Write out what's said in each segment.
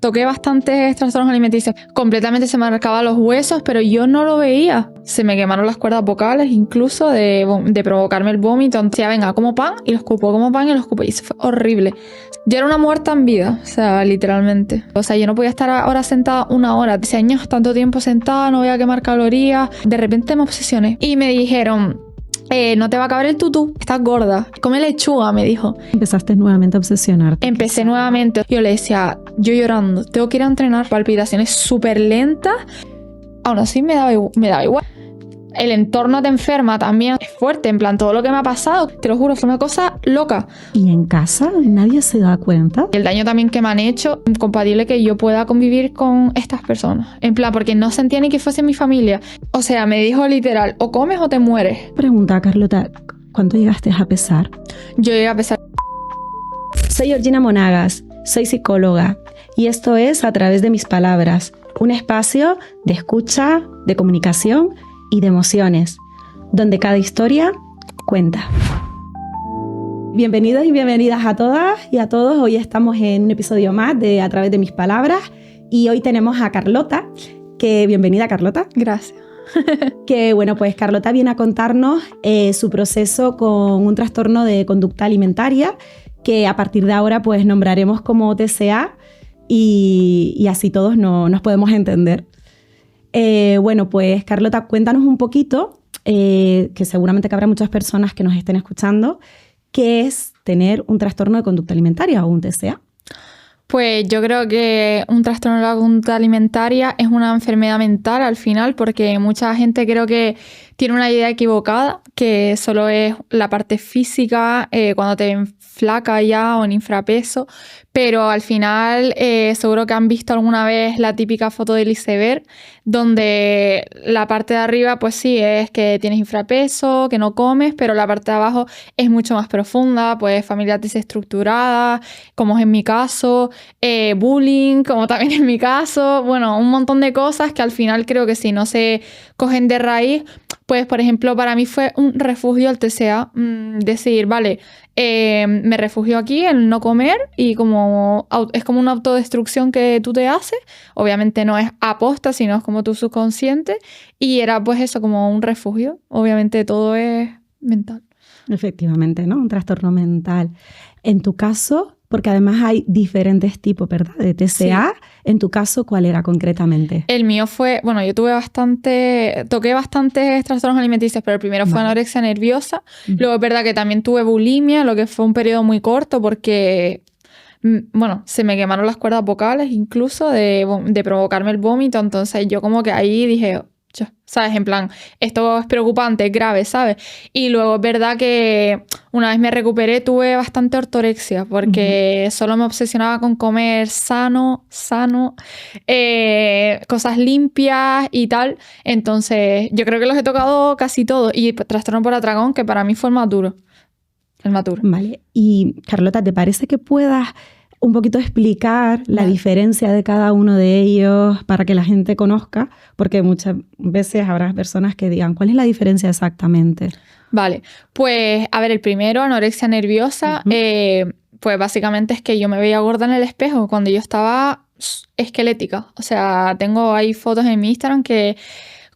Toqué bastantes trastornos alimenticios. Completamente se me arrancaban los huesos, pero yo no lo veía. Se me quemaron las cuerdas vocales, incluso de provocarme el vómito. Entonces, ya venga, como pan y lo escupo, como pan y lo escupo. Y eso fue horrible. Yo era una muerta en vida, o sea, literalmente. O sea, yo no podía estar ahora sentada una hora. 10 años, tanto tiempo sentada, no voy a quemar calorías. De repente me obsesioné. Y me dijeron... no te va a caber el tutú, estás gorda, come lechuga, me dijo. Empezaste nuevamente a obsesionarte. Empecé nuevamente, yo le decía, yo llorando, tengo que ir a entrenar, palpitaciones súper lentas, aún así me daba igual. El entorno te enferma también, es fuerte, en plan, todo lo que me ha pasado, te lo juro, fue una cosa loca. ¿Y en casa nadie se da cuenta? El daño también que me han hecho, incompatible que yo pueda convivir con estas personas. En plan, porque no sentía ni que fuese mi familia. O sea, me dijo literal, o comes o te mueres. Pregunta, Carlota, ¿cuánto llegaste a pesar? Yo llegué a pesar. Soy Georgina Monagas, soy psicóloga y esto es A Través de Mis Palabras, un espacio de escucha, de comunicación y de emociones, donde cada historia cuenta. Bienvenidos y bienvenidas a todas y a todos. Hoy estamos en un episodio más de A Través de Mis Palabras y hoy tenemos a Carlota, que bienvenida Carlota. Gracias. Que bueno, pues Carlota viene a contarnos su proceso con un trastorno de conducta alimentaria que a partir de ahora pues nombraremos como TCA y así todos nos podemos entender. Bueno, pues Carlota, cuéntanos un poquito, que seguramente que habrá muchas personas que nos estén escuchando, ¿qué es tener un trastorno de conducta alimentaria o un TCA? Pues yo creo que un trastorno de la conducta alimentaria es una enfermedad mental al final, porque mucha gente creo que tiene una idea equivocada, que solo es la parte física, cuando te ven flaca ya o en infrapeso, pero al final seguro que han visto alguna vez la típica foto del iceberg, donde la parte de arriba pues sí es que tienes infrapeso, que no comes, pero la parte de abajo es mucho más profunda, pues familias desestructuradas, como es en mi caso, bullying, como también en mi caso, bueno, un montón de cosas que al final creo que si no se cogen de raíz, pues por ejemplo para mí fue un refugio el TCA, decir, vale, me refugio aquí en no comer y es como una autodestrucción que tú te haces, obviamente no es aposta, sino es como tu subconsciente y era pues eso, como un refugio, obviamente todo es mental. Efectivamente, ¿no? Un trastorno mental. En tu caso, porque además hay diferentes tipos, ¿verdad? De TCA. Sí. En tu caso, ¿cuál era concretamente? El mío fue, bueno, yo toqué bastantes trastornos alimenticios, pero el primero fue anorexia nerviosa. Luego es verdad que también tuve bulimia, lo que fue un periodo muy corto porque, bueno, se me quemaron las cuerdas vocales incluso de provocarme el vómito. Entonces yo como que ahí dije... ¿sabes? En plan, esto es preocupante, es grave, ¿sabes? Y luego es verdad que una vez me recuperé tuve bastante ortorexia porque solo me obsesionaba con comer sano, cosas limpias y tal. Entonces yo creo que los he tocado casi todos. Y trastorno por atracón, que para mí fue el más duro. Vale. Y Carlota, ¿te parece que puedas un poquito explicar la diferencia de cada uno de ellos para que la gente conozca? Porque muchas veces habrá personas que digan, ¿cuál es la diferencia exactamente? Vale, pues a ver, el primero, anorexia nerviosa, pues básicamente es que yo me veía gorda en el espejo cuando yo estaba esquelética. O sea, tengo ahí fotos en mi Instagram que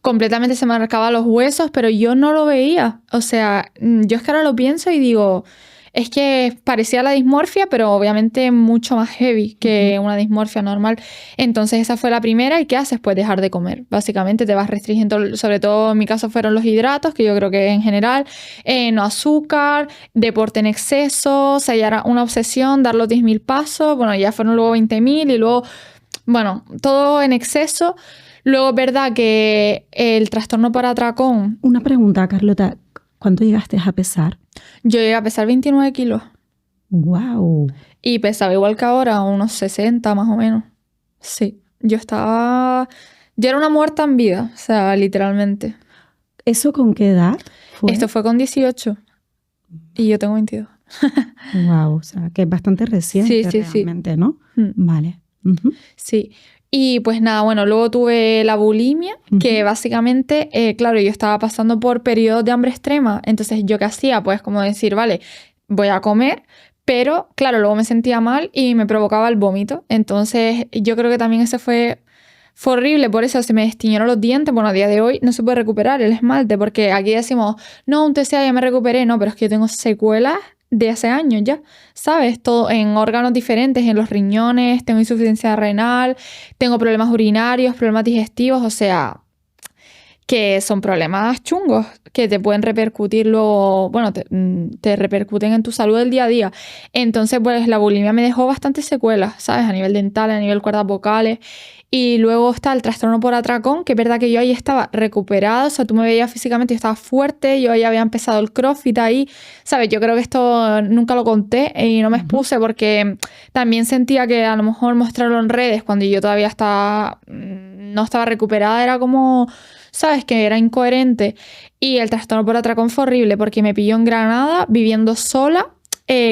completamente se me arrancaban los huesos, pero yo no lo veía. O sea, yo es que ahora lo pienso y digo... Es que parecía la dismorfia, pero obviamente mucho más heavy que una dismorfia normal. Entonces esa fue la primera. ¿Y qué haces? Pues dejar de comer. Básicamente te vas restringiendo, sobre todo en mi caso fueron los hidratos, que yo creo que en general, no azúcar, deporte en exceso, o sea, ya era una obsesión, dar los 10.000 pasos, bueno, ya fueron luego 20.000 y luego, bueno, todo en exceso. Luego es verdad que el trastorno por atracón... Una pregunta, Carlota, ¿cuánto llegaste a pesar? Yo llegué a pesar 29 kilos. ¡Wow! Y pesaba igual que ahora, unos 60 más o menos. Sí. Yo era una muerta en vida, o sea, literalmente. ¿Eso con qué edad fue? Esto fue con 18. Y yo tengo 22. ¡Wow! O sea, que es bastante reciente realmente, ¿no? Vale. Sí. Y pues nada, bueno, luego tuve la bulimia, que básicamente, claro, yo estaba pasando por periodos de hambre extrema. Entonces, ¿yo qué hacía? Pues como decir, vale, voy a comer, Pero, claro, luego me sentía mal y me provocaba el vómito. Entonces, yo creo que también ese fue horrible. Por eso se me destiñeron los dientes. Bueno, a día de hoy no se puede recuperar el esmalte, porque aquí decimos, no, un TCA ya me recuperé. No, pero es que yo tengo secuelas de hace años ya, ¿sabes? Todo en órganos diferentes, en los riñones, tengo insuficiencia renal, tengo problemas urinarios, problemas digestivos, o sea, que son problemas chungos que te pueden repercutir luego, bueno, te repercuten en tu salud del día a día. Entonces, pues la bulimia me dejó bastantes secuelas, ¿sabes? A nivel dental, a nivel cuerdas vocales. Y luego está el trastorno por atracón, que es verdad que yo ahí estaba recuperada, o sea, tú me veías físicamente, yo estaba fuerte, yo ahí había empezado el CrossFit ahí, ¿sabes? Yo creo que esto nunca lo conté y no me expuse porque también sentía que a lo mejor mostrarlo en redes cuando yo todavía estaba, no estaba recuperada, era como, ¿sabes? Que era incoherente. Y el trastorno por atracón fue horrible porque me pilló en Granada viviendo sola.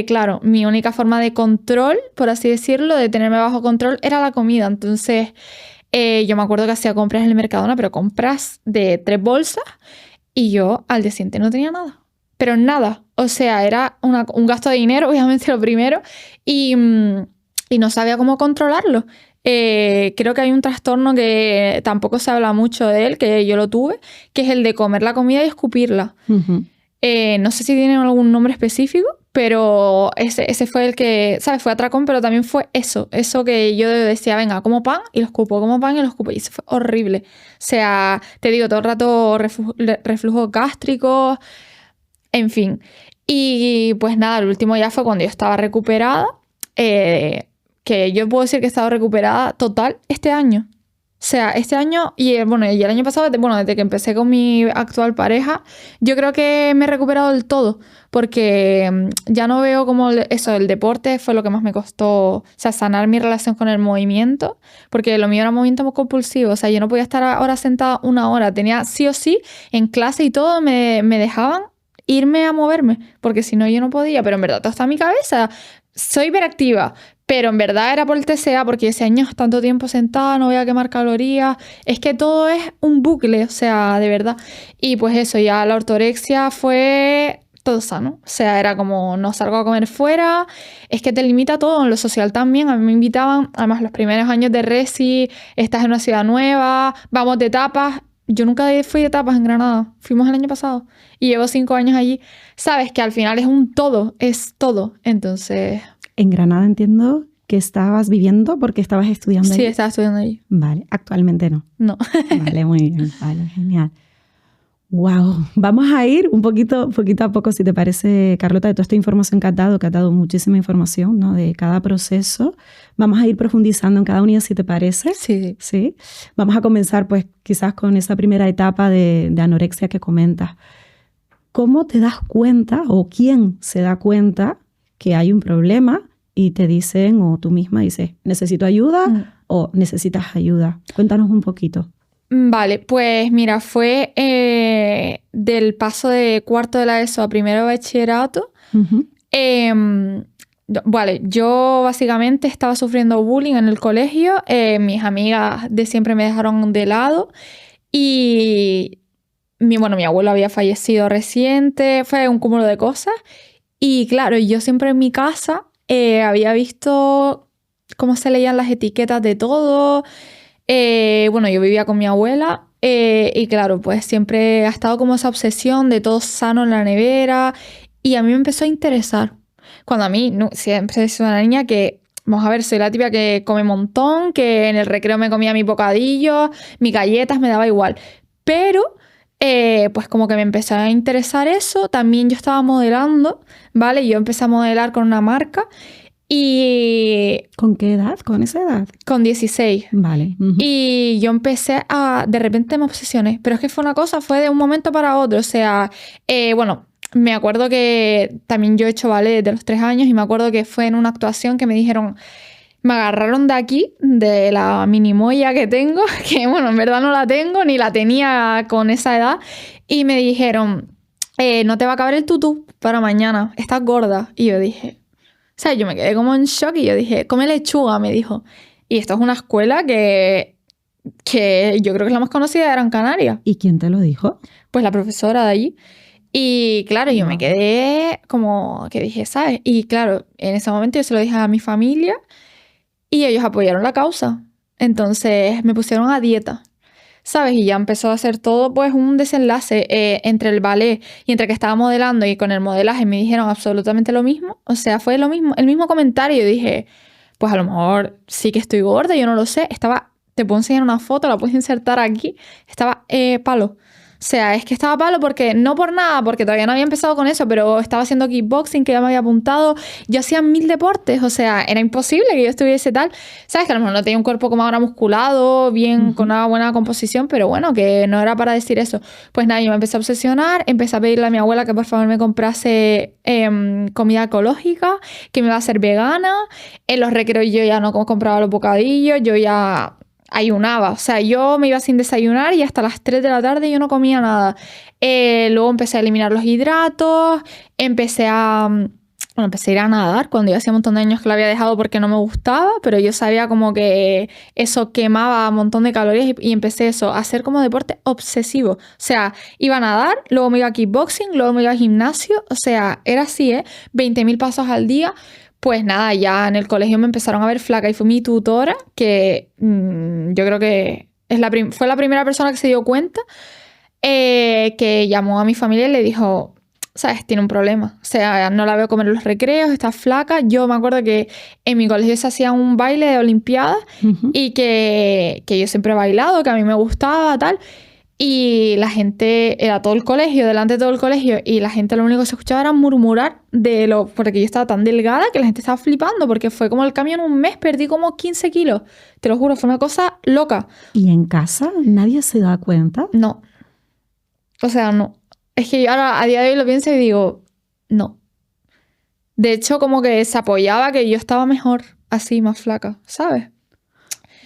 Claro, mi única forma de control, por así decirlo, de tenerme bajo control, era la comida. Entonces, yo me acuerdo que hacía compras en el Mercadona, pero compras de 3 bolsas y yo al día siguiente no tenía nada. Pero nada. O sea, era un gasto de dinero, obviamente lo primero, y no sabía cómo controlarlo. Creo que hay un trastorno que tampoco se habla mucho de él, que yo lo tuve, que es el de comer la comida y escupirla. No sé si tiene algún nombre específico, pero ese fue el que, ¿sabes? Fue atracón, pero también fue eso que yo decía, venga, como pan y lo escupo, como pan y lo escupo. Y eso fue horrible. O sea, te digo, todo el rato reflujos gástricos, en fin. Y pues nada, el último ya fue cuando yo estaba recuperada, que yo puedo decir que he estado recuperada total este año. O sea, este año y bueno, y el año pasado, desde que empecé con mi actual pareja, yo creo que me he recuperado del todo, porque ya no veo como eso, el deporte fue lo que más me costó, o sea, sanar mi relación con el movimiento, porque lo mío era movimiento compulsivo, o sea, yo no podía estar ahora sentada 1 hora, tenía sí o sí en clase y todo, me dejaban irme a moverme, porque si no yo no podía, pero en verdad todo está en mi cabeza, soy hiperactiva. Pero en verdad era por el TCA, porque ese año tanto tiempo sentada, no voy a quemar calorías. Es que todo es un bucle, o sea, de verdad. Y pues eso, ya la ortorexia fue todo sano. O sea, era como, no salgo a comer fuera. Es que te limita todo, en lo social también. A mí me invitaban, además los primeros años de Resi, estás en una ciudad nueva, vamos de tapas. Yo nunca fui de tapas en Granada. Fuimos el año pasado. Y llevo 5 años allí. Sabes que al final es un todo, es todo. Entonces... En Granada entiendo que estabas viviendo porque estabas estudiando allí. Sí, estaba estudiando allí. Vale, actualmente no. No. Vale, muy bien. Vale, genial. Wow. Vamos a ir un poquito a poco, si te parece, Carlota, de toda esta información que has dado muchísima información, ¿no? De cada proceso. Vamos a ir profundizando en cada unidad, si te parece. Sí. ¿Sí? Vamos a comenzar, pues, quizás con esa primera etapa de anorexia que comentas. ¿Cómo te das cuenta o quién se da cuenta que hay un problema y te dicen, o tú misma dices, necesito ayuda o necesitas ayuda? Cuéntanos un poquito. Vale, pues mira, fue del paso de cuarto de la ESO a primero de bachillerato. Vale, yo básicamente estaba sufriendo bullying en el colegio. Mis amigas de siempre me dejaron de lado y mi abuelo había fallecido reciente. Fue un cúmulo de cosas. Y claro, yo siempre en mi casa había visto cómo se leían las etiquetas de todo. Yo vivía con mi abuela y claro, pues siempre ha estado como esa obsesión de todo sano en la nevera y a mí me empezó a interesar. Cuando a mí siempre he sido una niña que, vamos a ver, soy la típica que come un montón, que en el recreo me comía mis bocadillos, mis galletas, me daba igual. Pero... pues como que me empezó a interesar eso. También yo estaba modelando, ¿vale? Yo empecé a modelar con una marca y... ¿Con qué edad? ¿Con esa edad? Con 16. Vale. Y yo empecé de repente me obsesioné. Pero es que fue de un momento para otro. O sea, me acuerdo que también yo he hecho ballet desde los 3 años y me acuerdo que fue en una actuación que me dijeron... Me agarraron de aquí, de la minimoya que tengo, que en verdad no la tengo, ni la tenía con esa edad, y me dijeron, no te va a caber el tutú para mañana, estás gorda. Y yo dije, o sea, yo me quedé como en shock y yo dije, come lechuga, me dijo. Y esto es una escuela que yo creo que es la más conocida de Gran Canaria. ¿Y quién te lo dijo? Pues la profesora de allí. Y claro, yo me quedé como que dije, ¿sabes? Y claro, en ese momento yo se lo dije a mi familia y ellos apoyaron la causa. Entonces me pusieron a dieta, ¿sabes? Y ya empezó a hacer todo pues un desenlace entre el ballet y entre que estaba modelando y con el modelaje me dijeron absolutamente lo mismo. O sea, fue lo mismo, el mismo comentario. Yo dije, pues a lo mejor sí que estoy gorda, yo no lo sé. Estaba, te puedo enseñar una foto, la puedes insertar aquí. Estaba palo. O sea, es que estaba palo porque, no por nada, porque todavía no había empezado con eso, pero estaba haciendo kickboxing, que ya me había apuntado. Yo hacía 1000 deportes, o sea, era imposible que yo estuviese tal. Sabes que a lo mejor no tenía un cuerpo como ahora musculado, bien, con una buena composición, pero bueno, que no era para decir eso. Pues nada, yo me empecé a obsesionar, empecé a pedirle a mi abuela que por favor me comprase comida ecológica, que me iba a hacer vegana. En los recreos yo ya no compraba los bocadillos, yo ya ayunaba, o sea, yo me iba sin desayunar y hasta las 3 de la tarde yo no comía nada. Luego empecé a eliminar los hidratos, empecé a ir a nadar cuando yo hacía un montón de años que lo había dejado porque no me gustaba, pero yo sabía como que eso quemaba un montón de calorías y empecé eso, a hacer como deporte obsesivo. O sea, iba a nadar, luego me iba a kickboxing, luego me iba al gimnasio, o sea, era así, 20.000 pasos al día. Pues nada, ya en el colegio me empezaron a ver flaca y fue mi tutora, que yo creo que fue la primera persona que se dio cuenta, que llamó a mi familia y le dijo, ¿sabes? Tiene un problema. O sea, no la veo comer en los recreos, está flaca. Yo me acuerdo que en mi colegio se hacía un baile de olimpiadas y que yo siempre he bailado, que a mí me gustaba, tal. Y la gente, era todo el colegio, delante de todo el colegio, y la gente lo único que se escuchaba era murmurar porque yo estaba tan delgada que la gente estaba flipando, porque fue como el cambio en un mes, perdí como 15 kilos. Te lo juro, fue una cosa loca. ¿Y en casa nadie se da cuenta? No. O sea, no. Es que yo ahora a día de hoy lo pienso y digo, no. De hecho, como que se apoyaba que yo estaba mejor, así, más flaca, ¿sabes?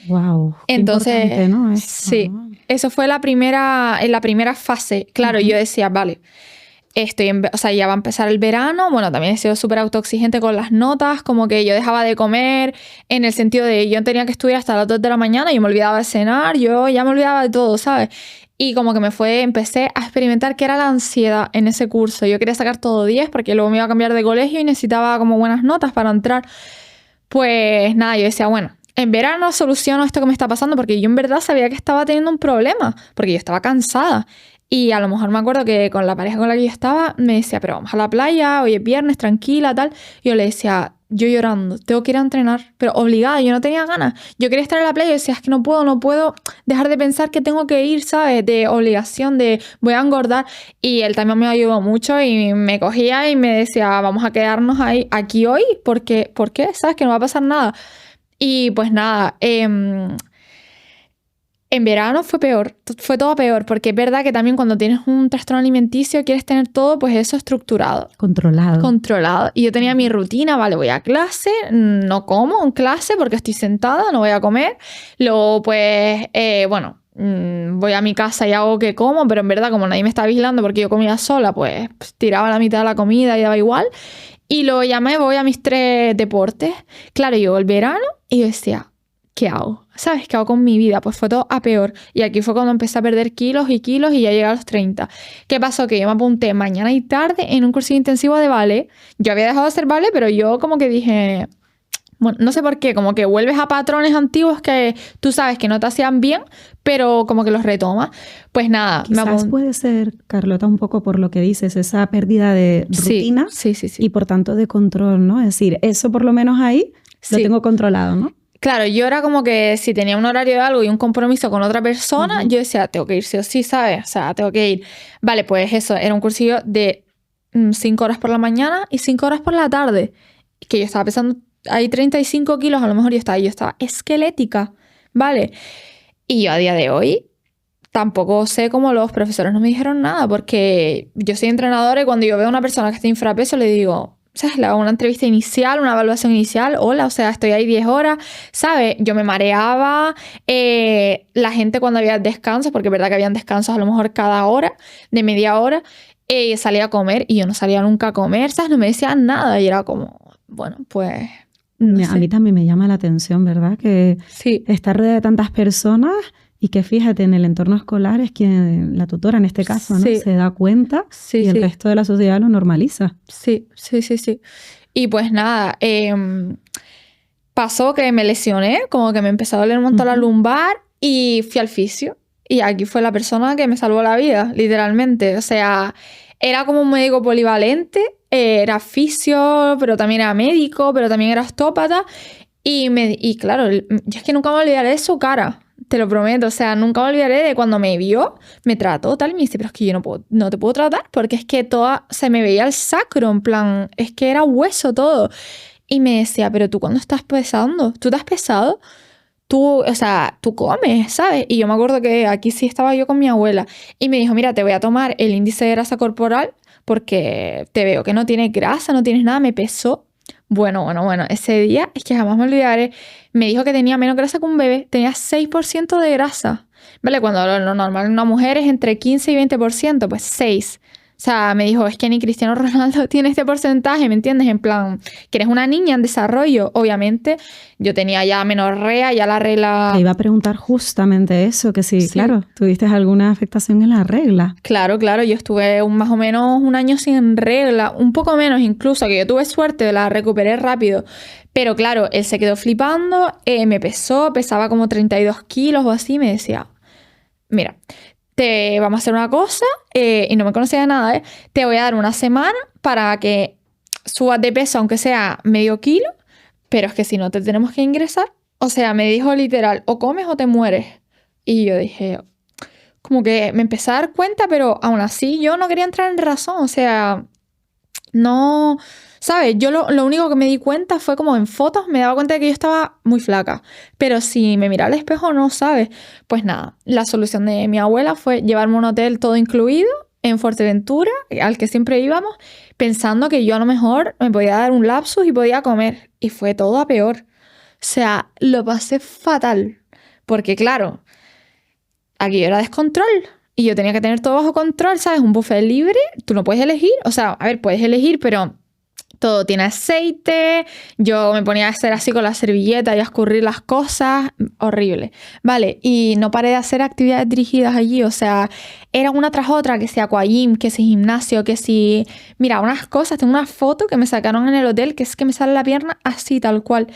Wow. Entonces, ¿no? sí, eso fue en la primera fase. Claro, yo decía, vale, o sea, ya va a empezar el verano. Bueno, también he sido súper autoexigente con las notas, como que yo dejaba de comer en el sentido de yo tenía que estudiar hasta las 2 de la mañana, yo me olvidaba de cenar, yo ya me olvidaba de todo, ¿sabes? Y como que empecé a experimentar qué era la ansiedad en ese curso. Yo quería sacar todo 10 porque luego me iba a cambiar de colegio y necesitaba como buenas notas para entrar. Pues nada, yo decía, bueno, en verano soluciono esto que me está pasando porque yo en verdad sabía que estaba teniendo un problema, porque yo estaba cansada. Y a lo mejor me acuerdo que con la pareja con la que yo estaba me decía, pero vamos a la playa, hoy es viernes, tranquila, tal. Y yo le decía, yo llorando, tengo que ir a entrenar, pero obligada, yo no tenía ganas. Yo quería estar en la playa y decía, es que no puedo dejar de pensar que tengo que ir, ¿sabes? De obligación, de voy a engordar. Y él también me ayudó mucho y me cogía y me decía, vamos a quedarnos aquí hoy, porque, ¿por qué? ¿Sabes? Que no va a pasar nada. Y pues nada, en verano fue peor, fue todo peor, porque es verdad que también cuando tienes un trastorno alimenticio quieres tener todo pues eso estructurado. Controlado. Y yo tenía mi rutina, vale, voy a clase, no como en clase porque estoy sentada, no voy a comer. Luego pues, voy a mi casa y hago que como, pero en verdad como nadie me está vigilando porque yo comía sola, pues tiraba la mitad de la comida y daba igual. Y luego ya me voy a mis 3 deportes. Claro, llegó el verano y yo decía, ¿qué hago? ¿Sabes? ¿Qué hago con mi vida? Pues fue todo a peor. Y aquí fue cuando empecé a perder kilos y kilos y ya llegué a los 30. ¿Qué pasó? Que yo me apunté mañana y tarde en un curso intensivo de ballet. Yo había dejado de hacer ballet, pero yo como que dije, bueno, no sé por qué, como que vuelves a patrones antiguos que tú sabes que no te hacían bien, pero como que los retomas. Pues nada. Quizás puede ser, Carlota, un poco por lo que dices, esa pérdida de rutina sí. Y por tanto de control, ¿no? Es decir, eso por lo menos ahí lo tengo controlado, ¿no? Claro, yo era como que si tenía un horario de algo y un compromiso con otra persona, yo decía, tengo que ir sí o sí, ¿sabes? O sea, tengo que ir. Vale, pues eso, era un cursillo de 5 horas por la mañana y 5 horas por la tarde. Que yo estaba pesando ahí 35 kilos, a lo mejor yo estaba esquelética, ¿vale? Y yo a día de hoy tampoco sé cómo los profesores no me dijeron nada, porque yo soy entrenadora y cuando yo veo a una persona que está infrapeso le digo, ¿sabes? Le hago una entrevista inicial, una evaluación inicial, hola, o sea, estoy ahí 10 horas, ¿sabes? Yo me mareaba, la gente cuando había descansos, porque es verdad que habían descansos a lo mejor cada hora, de media hora, salía a comer y yo no salía nunca a comer, ¿sabes? No me decían nada y era como, bueno, pues... A mí también me llama la atención, ¿verdad? Que estar rodeada de tantas personas Y que fíjate, en el entorno escolar es quien, la tutora en este caso, ¿no? Sí. Se da cuenta Sí, y el sí. resto de la sociedad lo normaliza. Sí. Y pues nada, pasó que me lesioné, como que me empezó a doler un montón la lumbar y fui al fisio. Y aquí fue la persona que me salvó la vida, literalmente. O sea, era como un médico polivalente, era fisio, pero también era médico, pero también era ostópata. Y claro, yo es que nunca me olvidaré de su cara, te lo prometo. O sea, nunca me olvidaré de cuando me vio, me trató tal y me dice, pero es que yo no te puedo tratar porque es que se me veía el sacro, en plan, es que era hueso todo. Y me decía, pero tú cuando estás pesando, ¿tú te has pesado? Tú, o sea, tú comes, ¿sabes? Y yo me acuerdo que aquí sí estaba yo con mi abuela y me dijo, mira, te voy a tomar el índice de grasa corporal porque te veo que no tienes grasa, no tienes nada, me pesó. Bueno, ese día es que jamás me olvidaré. Me dijo que tenía menos grasa que un bebé, tenía 6% de grasa. ¿Vale? Cuando lo normal en una mujer es entre 15 y 20%, pues 6. O sea, me dijo, es que ni Cristiano Ronaldo tiene este porcentaje, ¿me entiendes? En plan, que eres una niña en desarrollo. Obviamente, yo tenía ya menorrea, ya la regla... Te iba a preguntar justamente eso, que sí, Sí. claro, tuviste alguna afectación en la regla. Claro, yo estuve más o menos un año sin regla, un poco menos incluso, que yo tuve suerte, la recuperé rápido. Pero claro, él se quedó flipando, me pesaba como 32 kilos o así, me decía, mira, te vamos a hacer una cosa, y no me conocía de nada, ¿eh? Te voy a dar una semana para que subas de peso, aunque sea medio kilo, pero es que si no te tenemos que ingresar. O sea, me dijo literal, o comes o te mueres. Y yo dije, como que me empecé a dar cuenta, pero aún así yo no quería entrar en razón, o sea, no, ¿sabes? Yo lo único que me di cuenta fue como en fotos me daba cuenta de que yo estaba muy flaca, pero si me miraba al espejo no, ¿sabes? Pues nada, la solución de mi abuela fue llevarme a un hotel todo incluido en Fuerteventura, al que siempre íbamos, pensando que yo a lo mejor me podía dar un lapsus y podía comer, y fue todo a peor. O sea, lo pasé fatal, porque claro, aquí era descontrol y yo tenía que tener todo bajo control, ¿sabes? Un buffet libre, tú no puedes elegir, o sea, a ver, puedes elegir, pero todo tiene aceite, yo me ponía a hacer así con la servilleta y a escurrir las cosas, horrible, ¿vale? Y no paré de hacer actividades dirigidas allí, o sea, era una tras otra, que si aquagym, que si gimnasio, que si... Mira, unas cosas, tengo una foto que me sacaron en el hotel, que es que me sale la pierna así, tal cual.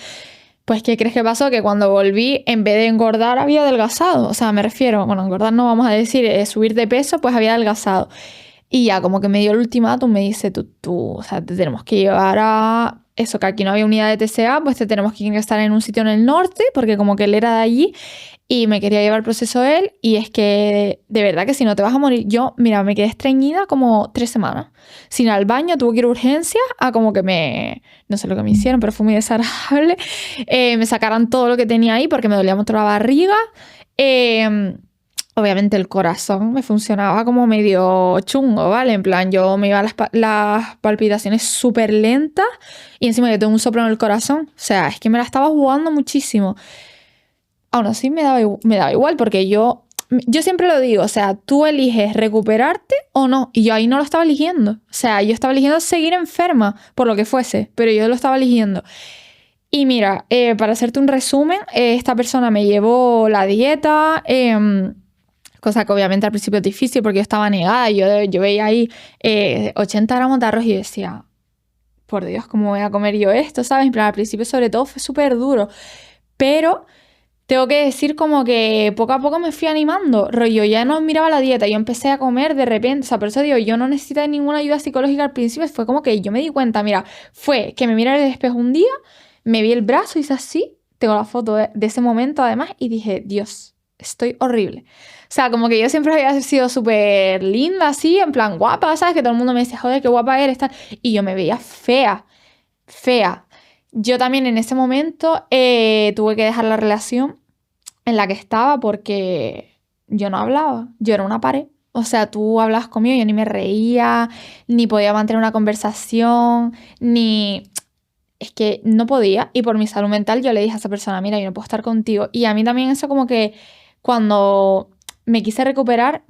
Pues, ¿qué crees que pasó? Que cuando volví, en vez de engordar, había adelgazado. O sea, me refiero, bueno, engordar no vamos a decir, subir de peso, pues había adelgazado. Y ya como que me dio el ultimátum, me dice, o sea, te tenemos que llevar a... Eso, que aquí no había unidad de TCA, pues te tenemos que ingresar en un sitio en el norte, porque como que él era de allí y me quería llevar el proceso él. Y es que, de verdad que si no te vas a morir, yo, mira, me quedé estreñida como 3 semanas. Sin ir al baño, tuve que ir a urgencias a como que no sé lo que me hicieron, pero fue muy desagradable. Me sacaron todo lo que tenía ahí porque me dolía mucho la barriga. Obviamente el corazón me funcionaba como medio chungo, ¿vale? En plan, yo me iba a las palpitaciones súper lentas y encima yo tengo un soplo en el corazón. O sea, es que me la estaba jugando muchísimo. Aún así me daba igual porque yo siempre lo digo, o sea, tú eliges recuperarte o no. Y yo ahí no lo estaba eligiendo. O sea, yo estaba eligiendo seguir enferma por lo que fuese, pero yo lo estaba eligiendo. Y mira, para hacerte un resumen, esta persona me llevó la dieta, cosa que obviamente al principio es difícil porque yo estaba negada y yo veía ahí 80 gramos de arroz y decía, por Dios, ¿cómo voy a comer yo esto? ¿Sabes? Pero al principio sobre todo fue súper duro. Pero tengo que decir como que poco a poco me fui animando. Rollo, ya no miraba la dieta, yo empecé a comer de repente. O sea, por eso digo, yo no necesité ninguna ayuda psicológica al principio. Fue como que yo me di cuenta, mira, fue que me miré en el espejo un día, me vi el brazo, hice así, tengo la foto de ese momento además, y dije, Dios, estoy horrible. O sea, como que yo siempre había sido súper linda, así, en plan guapa, ¿sabes? Que todo el mundo me decía, joder, qué guapa eres, tal. Y yo me veía fea, fea. Yo también en ese momento tuve que dejar la relación en la que estaba porque yo no hablaba, yo era una pared. O sea, tú hablabas conmigo y yo ni me reía, ni podía mantener una conversación, ni... Es que no podía, y por mi salud mental yo le dije a esa persona, mira, yo no puedo estar contigo. Y a mí también eso como que cuando me quise recuperar,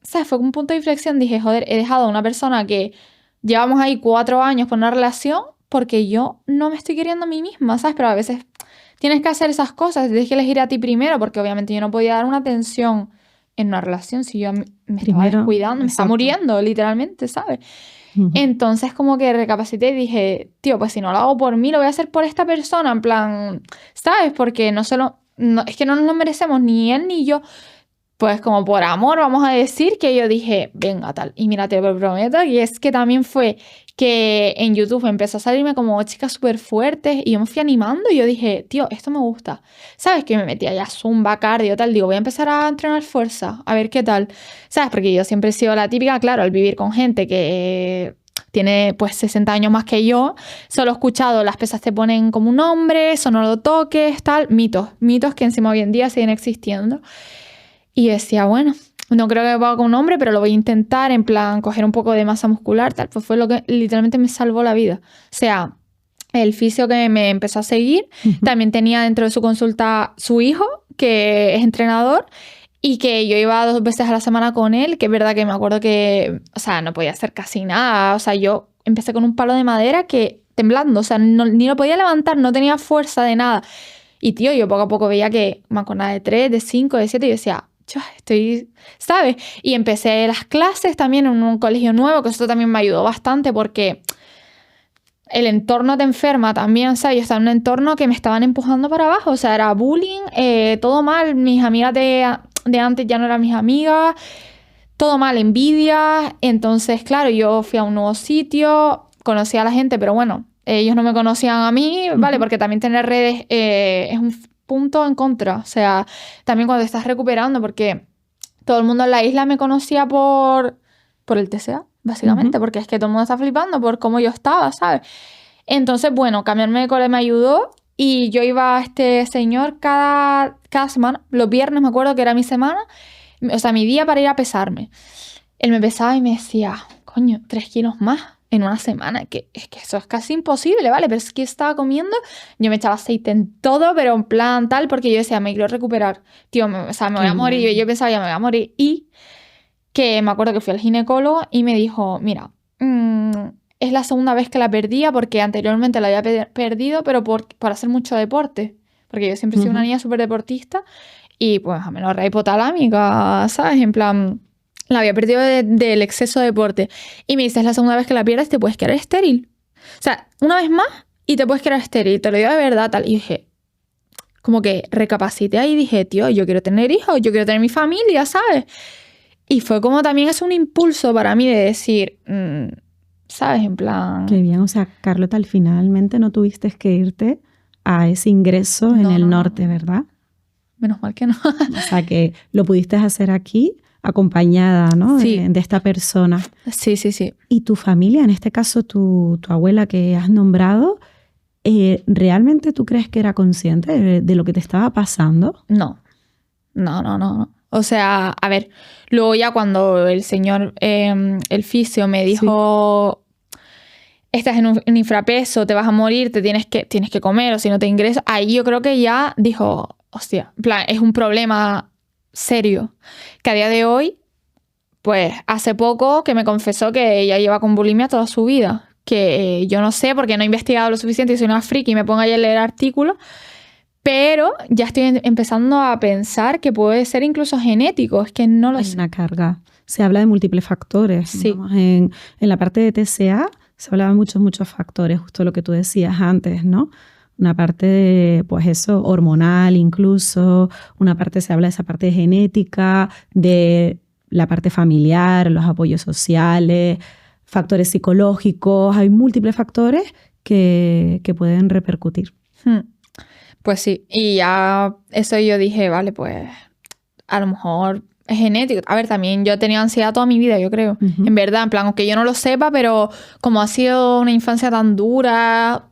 ¿sabes? Fue como un punto de inflexión, dije, joder, he dejado a una persona que llevamos ahí 4 años por una relación porque yo no me estoy queriendo a mí misma, ¿sabes? Pero a veces tienes que hacer esas cosas, tienes que elegir a ti primero, porque obviamente yo no podía dar una atención en una relación si yo me estaba Primero, descuidando, me estaba exacto. muriendo, literalmente, ¿sabes? Ujú. Entonces como que recapacité y dije, tío, pues si no lo hago por mí, lo voy a hacer por esta persona, en plan, ¿sabes? Porque no solo, es que no nos lo merecemos ni él ni yo. Pues como por amor, vamos a decir que yo dije, venga, tal. Y mira, te lo prometo, y es que también fue que en YouTube empezó a salirme como chicas súper fuertes y yo me fui animando y yo dije, tío, esto me gusta. ¿Sabes? Que me metía ya zumba, cardio, tal. Digo, voy a empezar a entrenar fuerza, a ver qué tal. ¿Sabes? Porque yo siempre he sido la típica, claro, al vivir con gente que tiene pues 60 años más que yo, solo he escuchado las pesas te ponen como un hombre, eso no lo toques, tal. Mitos que encima hoy en día siguen existiendo. Y decía, bueno, no creo que me pueda con un hombre, pero lo voy a intentar, en plan, coger un poco de masa muscular, tal. Pues fue lo que literalmente me salvó la vida. O sea, el fisio que me empezó a seguir, también tenía dentro de su consulta su hijo, que es entrenador, y que yo iba 2 veces a la semana con él, que es verdad que me acuerdo que, o sea, no podía hacer casi nada. O sea, yo empecé con un palo de madera que temblando, o sea, ni lo podía levantar, no tenía fuerza de nada. Y tío, yo poco a poco veía que manconada de 3, de 5, de 7, y yo decía, estoy, ¿sabes? Y empecé las clases también en un colegio nuevo, que eso también me ayudó bastante porque el entorno te enferma también, ¿sabes? Yo estaba en un entorno que me estaban empujando para abajo, o sea, era bullying, todo mal, mis amigas de antes ya no eran mis amigas, todo mal, envidia. Entonces, claro, yo fui a un nuevo sitio, conocí a la gente, pero bueno, ellos no me conocían a mí, ¿vale? Porque también tener redes es un punto en contra. O sea, también cuando estás recuperando, porque todo el mundo en la isla me conocía por el TCA, básicamente, porque es que todo el mundo está flipando por cómo yo estaba, ¿sabes? Entonces, bueno, cambiarme de cole me ayudó y yo iba a este señor cada semana, los viernes me acuerdo que era mi semana, o sea, mi día para ir a pesarme. Él me pesaba y me decía, coño, 3 kilos más en una semana, que es que eso es casi imposible, ¿vale? Pero es que estaba comiendo, yo me echaba aceite en todo, pero en plan tal, porque yo decía, me quiero recuperar, tío, o sea, me voy a morir, yo pensaba, ya me voy a morir. Y que me acuerdo que fui al ginecólogo y me dijo, mira, es la segunda vez que la perdía porque anteriormente la había perdido, pero por hacer mucho deporte, porque yo siempre he sido una niña súper deportista y pues amenorrea hipotalámica, ¿sabes? En plan, la había perdido del exceso de deporte. Y me dice, es la segunda vez que la pierdes, te puedes quedar estéril. O sea, una vez más y te puedes quedar estéril, te lo digo de verdad, tal. Y dije, como que recapacité ahí y dije, tío, yo quiero tener hijos, yo quiero tener mi familia, ¿sabes? Y fue como también es un impulso para mí de decir, ¿sabes? En plan... Qué bien, o sea, Carlota, al finalmente no tuviste que irte a ese ingreso en el norte, ¿verdad? Menos mal que no. O sea, que lo pudiste hacer aquí acompañada, ¿no? Sí. De esta persona. Sí, sí, sí. Y tu familia, en este caso tu abuela que has nombrado, ¿realmente tú crees que era consciente de lo que te estaba pasando? No. No. O sea, a ver, luego ya cuando el señor, el fisio me dijo, estás en un infrapeso, te vas a morir, tienes que comer o si no te ingresas, ahí yo creo que ya dijo, hostia, en plan, es un problema serio. Que a día de hoy, pues hace poco que me confesó que ella lleva con bulimia toda su vida. Que yo no sé porque no he investigado lo suficiente y soy una friki y me pongo ahí a leer artículos. Pero ya estoy empezando a pensar que puede ser incluso genético. Es que no lo sé. Hay una carga. Se habla de múltiples factores. Sí. En la parte de TCA se hablaba de muchos factores, justo lo que tú decías antes, ¿no? Una parte de, pues eso, hormonal incluso. Una parte se habla de esa parte genética, de la parte familiar, los apoyos sociales, factores psicológicos. Hay múltiples factores que pueden repercutir. Pues sí, y ya eso yo dije, vale, pues a lo mejor es genético. A ver, también yo he tenido ansiedad toda mi vida, yo creo. En verdad, en plan, aunque yo no lo sepa, pero como ha sido una infancia tan dura,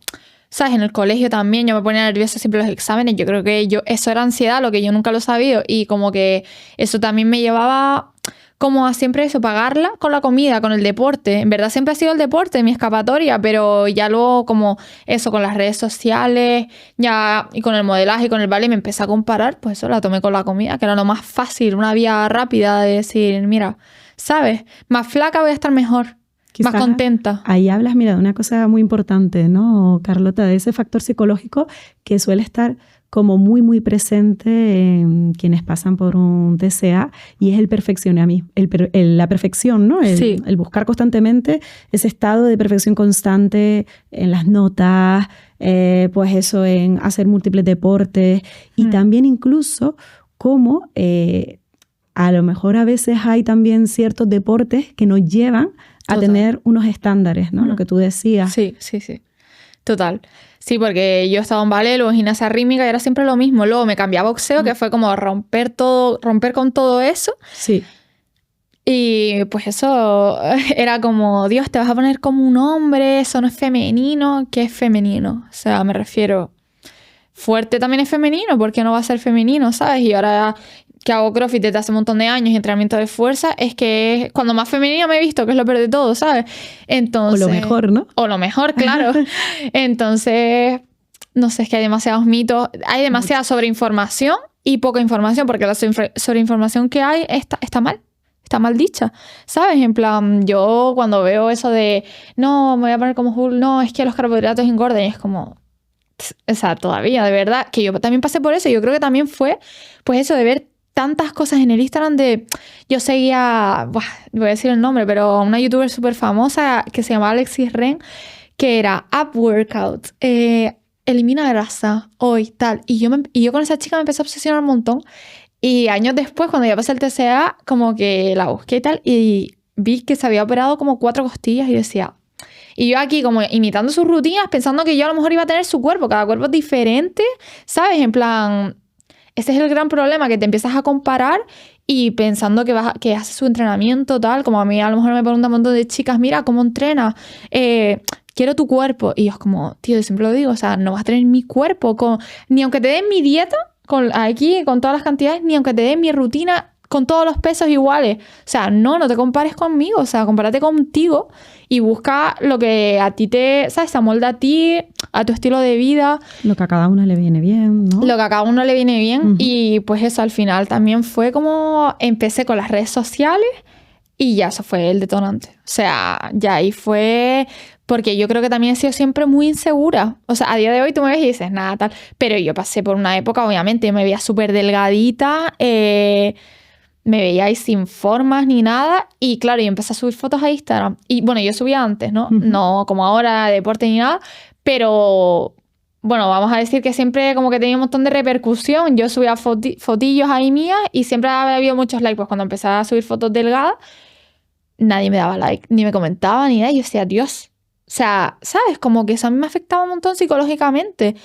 ¿sabes? En el colegio también yo me ponía nerviosa siempre en los exámenes. Yo creo que eso era ansiedad, lo que yo nunca lo he sabido. Y como que eso también me llevaba como a siempre eso, pagarla con la comida, con el deporte. En verdad siempre ha sido el deporte mi escapatoria, pero ya luego como eso, con las redes sociales ya y con el modelaje y con el ballet me empecé a comparar, pues eso la tomé con la comida, que era lo más fácil, una vía rápida de decir, mira, ¿sabes? Más flaca voy a estar mejor. Quizás más contenta. Ahí hablas, mira, de una cosa muy importante, ¿no, Carlota? De ese factor psicológico que suele estar como muy, muy presente en quienes pasan por un TCA, y es el perfeccionamiento, la perfección, ¿no? El buscar constantemente ese estado de perfección constante en las notas, pues eso, en hacer múltiples deportes, y también incluso como a lo mejor a veces hay también ciertos deportes que nos llevan a tener unos estándares, ¿no? Lo que tú decías. Sí. Total. Sí, porque yo estaba en ballet, luego en gimnasia rítmica y era siempre lo mismo. Luego me cambié a boxeo, que fue como romper con todo eso. Sí. Y pues eso era como, Dios, te vas a poner como un hombre, eso no es femenino. ¿Qué es femenino? O sea, me refiero, fuerte también es femenino, ¿por qué no va a ser femenino, sabes? Y ahora que hago CrossFit desde hace un montón de años y entrenamiento de fuerza, es que cuando más femenina me he visto, que es lo peor de todo, ¿sabes? Entonces, o lo mejor, ¿no? O lo mejor, claro. Entonces, no sé, es que hay demasiados mitos, hay demasiada sobreinformación y poca información, porque la sobreinformación que hay está mal. Está mal dicha, ¿sabes? En plan, yo cuando veo eso de no, me voy a poner como Hulk, no, es que los carbohidratos engordan, y es como, o sea, todavía, de verdad, que yo también pasé por eso. Yo creo que también fue, pues eso, de ver tantas cosas en el Instagram de... Yo seguía, voy a decir el nombre, pero una youtuber súper famosa que se llamaba Alexis Ren, que era Up Workout, elimina grasa, hoy, tal. Y yo con esa chica me empecé a obsesionar un montón. Y años después, cuando ya pasé el TCA, como que la busqué y tal, y vi que se había operado como 4 costillas y decía... Y yo aquí como imitando sus rutinas, pensando que yo a lo mejor iba a tener su cuerpo. Cada cuerpo es diferente, ¿sabes? En plan... Ese es el gran problema, que te empiezas a comparar y pensando que haces su entrenamiento, tal. Como a mí a lo mejor me preguntan un montón de chicas, mira, ¿cómo entrenas? Quiero tu cuerpo. Y yo es como, tío, yo siempre lo digo, o sea, no vas a tener mi cuerpo. Ni aunque te den mi dieta, con todas las cantidades, ni aunque te den mi rutina con todos los pesos iguales. O sea, no te compares conmigo, o sea, compárate contigo y busca lo que a ti ¿sabes? Se amolda a ti, a tu estilo de vida. Lo que a cada uno le viene bien, ¿no? Lo que a cada uno le viene bien. Y pues eso, al final también fue como empecé con las redes sociales y ya eso fue el detonante. O sea, ya ahí fue... Porque yo creo que también he sido siempre muy insegura. O sea, a día de hoy tú me ves y dices, nada, tal. Pero yo pasé por una época, obviamente, yo me veía súper delgadita, me veía ahí sin formas ni nada. Y claro, yo empecé a subir fotos a Instagram. Y bueno, yo subía antes, ¿no? No como ahora, deporte ni nada. Pero bueno, vamos a decir que siempre como que tenía un montón de repercusión. Yo subía fotillos ahí mías y siempre había habido muchos likes. Pues cuando empezaba a subir fotos delgadas, nadie me daba like, ni me comentaba, ni nada. Y yo decía, Dios. O sea, ¿sabes? Como que eso a mí me afectaba un montón psicológicamente.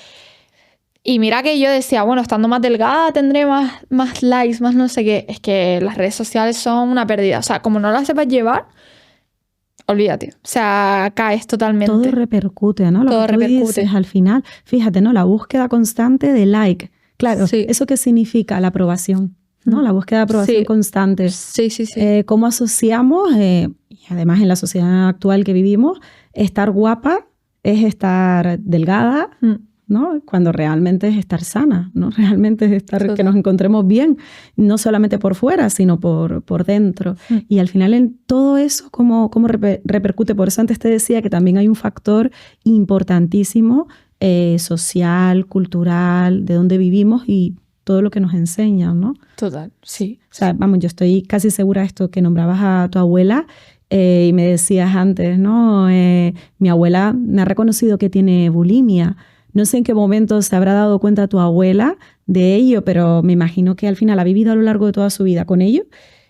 Y mira que yo decía, bueno, estando más delgada tendré más likes, más no sé qué. Es que las redes sociales son una pérdida. O sea, como no las sepas llevar, olvídate. O sea, caes totalmente. Todo repercute, ¿no? Lo que tú dices al final. Fíjate, ¿no? La búsqueda constante de like. Claro, sí. ¿Eso qué significa? La aprobación, ¿no? La búsqueda de aprobación constante. Sí. ¿Cómo asociamos, y además en la sociedad actual que vivimos, estar guapa es estar delgada, ¿no? Cuando realmente es estar sana, ¿no? Realmente es estar que nos encontremos bien, no solamente por fuera, sino por dentro. Y al final en todo eso, ¿cómo repercute? Por eso antes te decía que también hay un factor importantísimo social, cultural, de dónde vivimos y todo lo que nos enseñan, ¿no? Total, sí. O sea, vamos, yo estoy casi segura de esto que nombrabas a tu abuela y me decías antes, ¿no? Mi abuela me ha reconocido que tiene bulimia. No sé en qué momento se habrá dado cuenta tu abuela de ello, pero me imagino que al final ha vivido a lo largo de toda su vida con ello,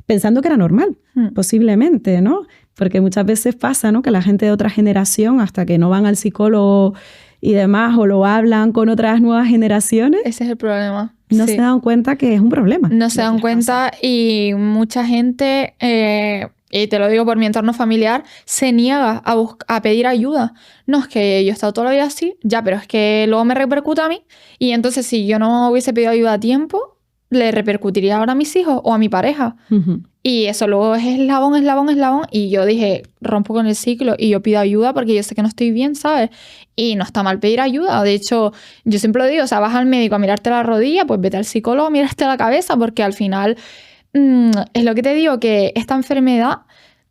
pensando que era normal, posiblemente, ¿no? Porque muchas veces pasa, ¿no? Que la gente de otra generación, hasta que no van al psicólogo y demás, o lo hablan con otras nuevas generaciones. Ese es el problema. No se dan cuenta que es un problema. No se dan cuenta y mucha gente... y te lo digo por mi entorno familiar, se niega a pedir ayuda. No, es que yo he estado toda la vida así, ya, pero es que luego me repercute a mí. Y entonces, si yo no hubiese pedido ayuda a tiempo, le repercutiría ahora a mis hijos o a mi pareja. Y eso luego es eslabón. Y yo dije, rompo con el ciclo y yo pido ayuda porque yo sé que no estoy bien, ¿sabes? Y no está mal pedir ayuda. De hecho, yo siempre lo digo, o sea, vas al médico a mirarte la rodilla, pues vete al psicólogo a mirarte la cabeza, porque al final... es lo que te digo, que esta enfermedad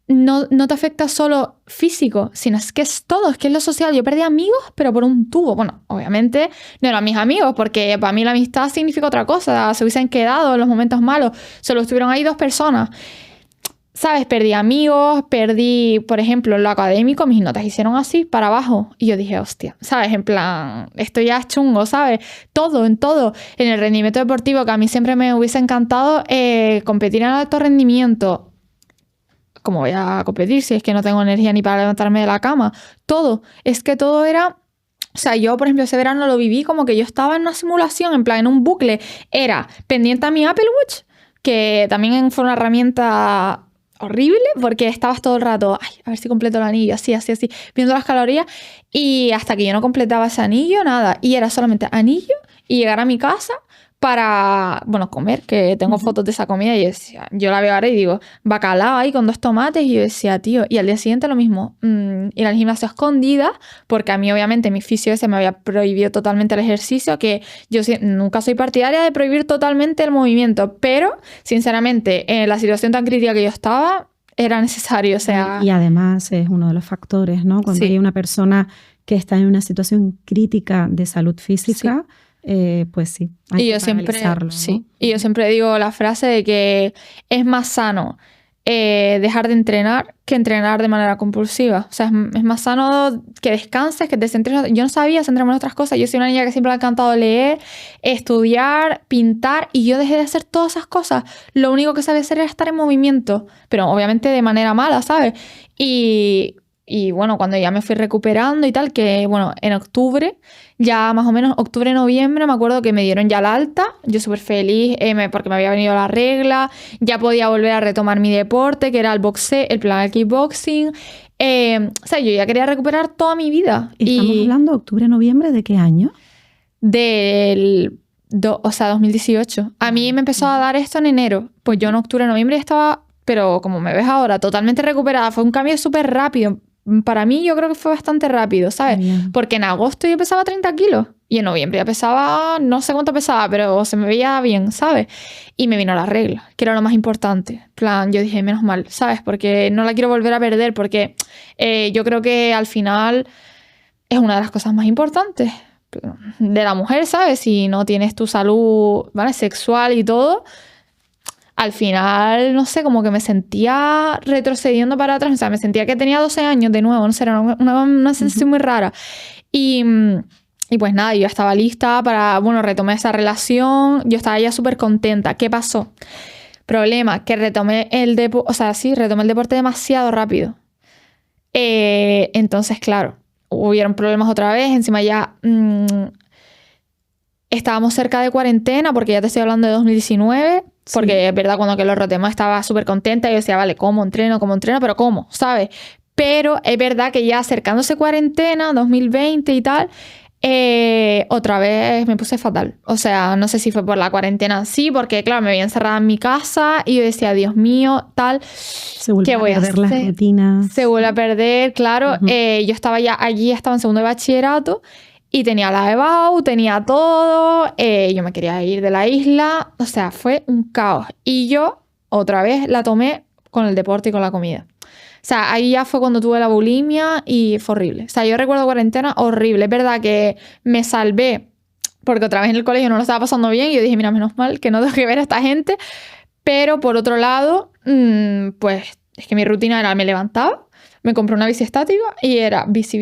no te afecta solo físico, sino es que es todo, es que es lo social. Yo perdí amigos, pero por un tubo. Bueno, obviamente no eran mis amigos, porque para mí la amistad significa otra cosa. Se hubiesen quedado en los momentos malos. Solo estuvieron ahí 2 personas. ¿Sabes? Perdí amigos, perdí, por ejemplo, en lo académico, mis notas hicieron así, para abajo. Y yo dije, hostia, ¿sabes? En plan, esto ya es chungo, ¿sabes? Todo, en todo. En el rendimiento deportivo, que a mí siempre me hubiese encantado competir en alto rendimiento. ¿Cómo voy a competir si es que no tengo energía ni para levantarme de la cama? Todo. Es que todo era... O sea, yo, por ejemplo, ese verano lo viví como que yo estaba en una simulación, en plan, en un bucle. Era pendiente a mi Apple Watch, que también fue una herramienta horrible, porque estabas todo el rato, ay, a ver si completo el anillo, así, viendo las calorías, y hasta que yo no completaba ese anillo, nada. Y era solamente anillo y llegar a mi casa para, bueno, comer, que tengo fotos de esa comida y yo la veo ahora y digo, bacalao ahí con 2 tomates, y yo decía, tío, y al día siguiente lo mismo, ir al gimnasio escondida, porque a mí obviamente mi fisio ese me había prohibido totalmente el ejercicio, que yo nunca soy partidaria de prohibir totalmente el movimiento, pero sinceramente en la situación tan crítica que yo estaba, era necesario, o sea... Y además es uno de los factores, ¿no? Cuando hay una persona que está en una situación crítica de salud física... Sí. Pues sí, hay que paralizarlo, ¿no? Sí. Y yo siempre digo la frase de que es más sano dejar de entrenar que entrenar de manera compulsiva. O sea, es más sano que descanses, que te centres. Yo no sabía centrarme en otras cosas. Yo soy una niña que siempre me ha encantado leer, estudiar, pintar, y yo dejé de hacer todas esas cosas. Lo único que sabía hacer era estar en movimiento, pero obviamente de manera mala, ¿sabes? Y bueno, cuando ya me fui recuperando y tal, que bueno, en octubre, ya más o menos octubre, noviembre, me acuerdo que me dieron ya la alta, yo súper feliz porque me había venido la regla, ya podía volver a retomar mi deporte, que era el boxeo, el plan del kickboxing. O sea, yo ya quería recuperar toda mi vida. ¿Estamos hablando octubre, noviembre de qué año? O sea, 2018. A mí me empezó a dar esto en enero, pues yo en octubre, noviembre ya estaba, pero como me ves ahora, totalmente recuperada. Fue un cambio súper rápido. Para mí yo creo que fue bastante rápido, ¿sabes? Bien. Porque en agosto yo pesaba 30 kilos y en noviembre ya pesaba, no sé cuánto pesaba, pero se me veía bien, ¿sabes? Y me vino la regla, que era lo más importante. En plan, yo dije, menos mal, ¿sabes? Porque no la quiero volver a perder, porque yo creo que al final es una de las cosas más importantes de la mujer, ¿sabes? Si no tienes tu salud, ¿vale? Sexual y todo... Al final, no sé, como que me sentía retrocediendo para atrás. O sea, me sentía que tenía 12 años de nuevo. No sé, era una sensación muy rara. Y pues nada, yo estaba lista para, bueno, retomé esa relación. Yo estaba ya súper contenta. ¿Qué pasó? Problema, que retomé el deporte demasiado rápido. Entonces, claro, hubieron problemas otra vez. Encima ya... estábamos cerca de cuarentena, porque ya te estoy hablando de 2019... Porque sí. Es verdad, cuando que lo retomé estaba súper contenta y yo decía, vale, ¿cómo entreno? Pero ¿cómo? ¿Sabes? Pero es verdad que ya acercándose cuarentena, 2020 y tal, otra vez me puse fatal. O sea, no sé si fue por la cuarentena, sí, porque claro, me había encerrada en mi casa y yo decía, Dios mío, tal, ¿qué voy a hacer? Las rutinas. Se vuelve a perder, claro. Yo estaba ya allí, estaba en segundo de bachillerato. Y tenía la EBAU, tenía todo, yo me quería ir de la isla, o sea, fue un caos. Y yo otra vez la tomé con el deporte y con la comida. O sea, ahí ya fue cuando tuve la bulimia y fue horrible. O sea, yo recuerdo cuarentena horrible. Es verdad que me salvé porque otra vez en el colegio no lo estaba pasando bien y yo dije, mira, menos mal que no tengo que ver a esta gente. Pero por otro lado, pues es que mi rutina era, me levantaba, me compré una bici estática y era bici,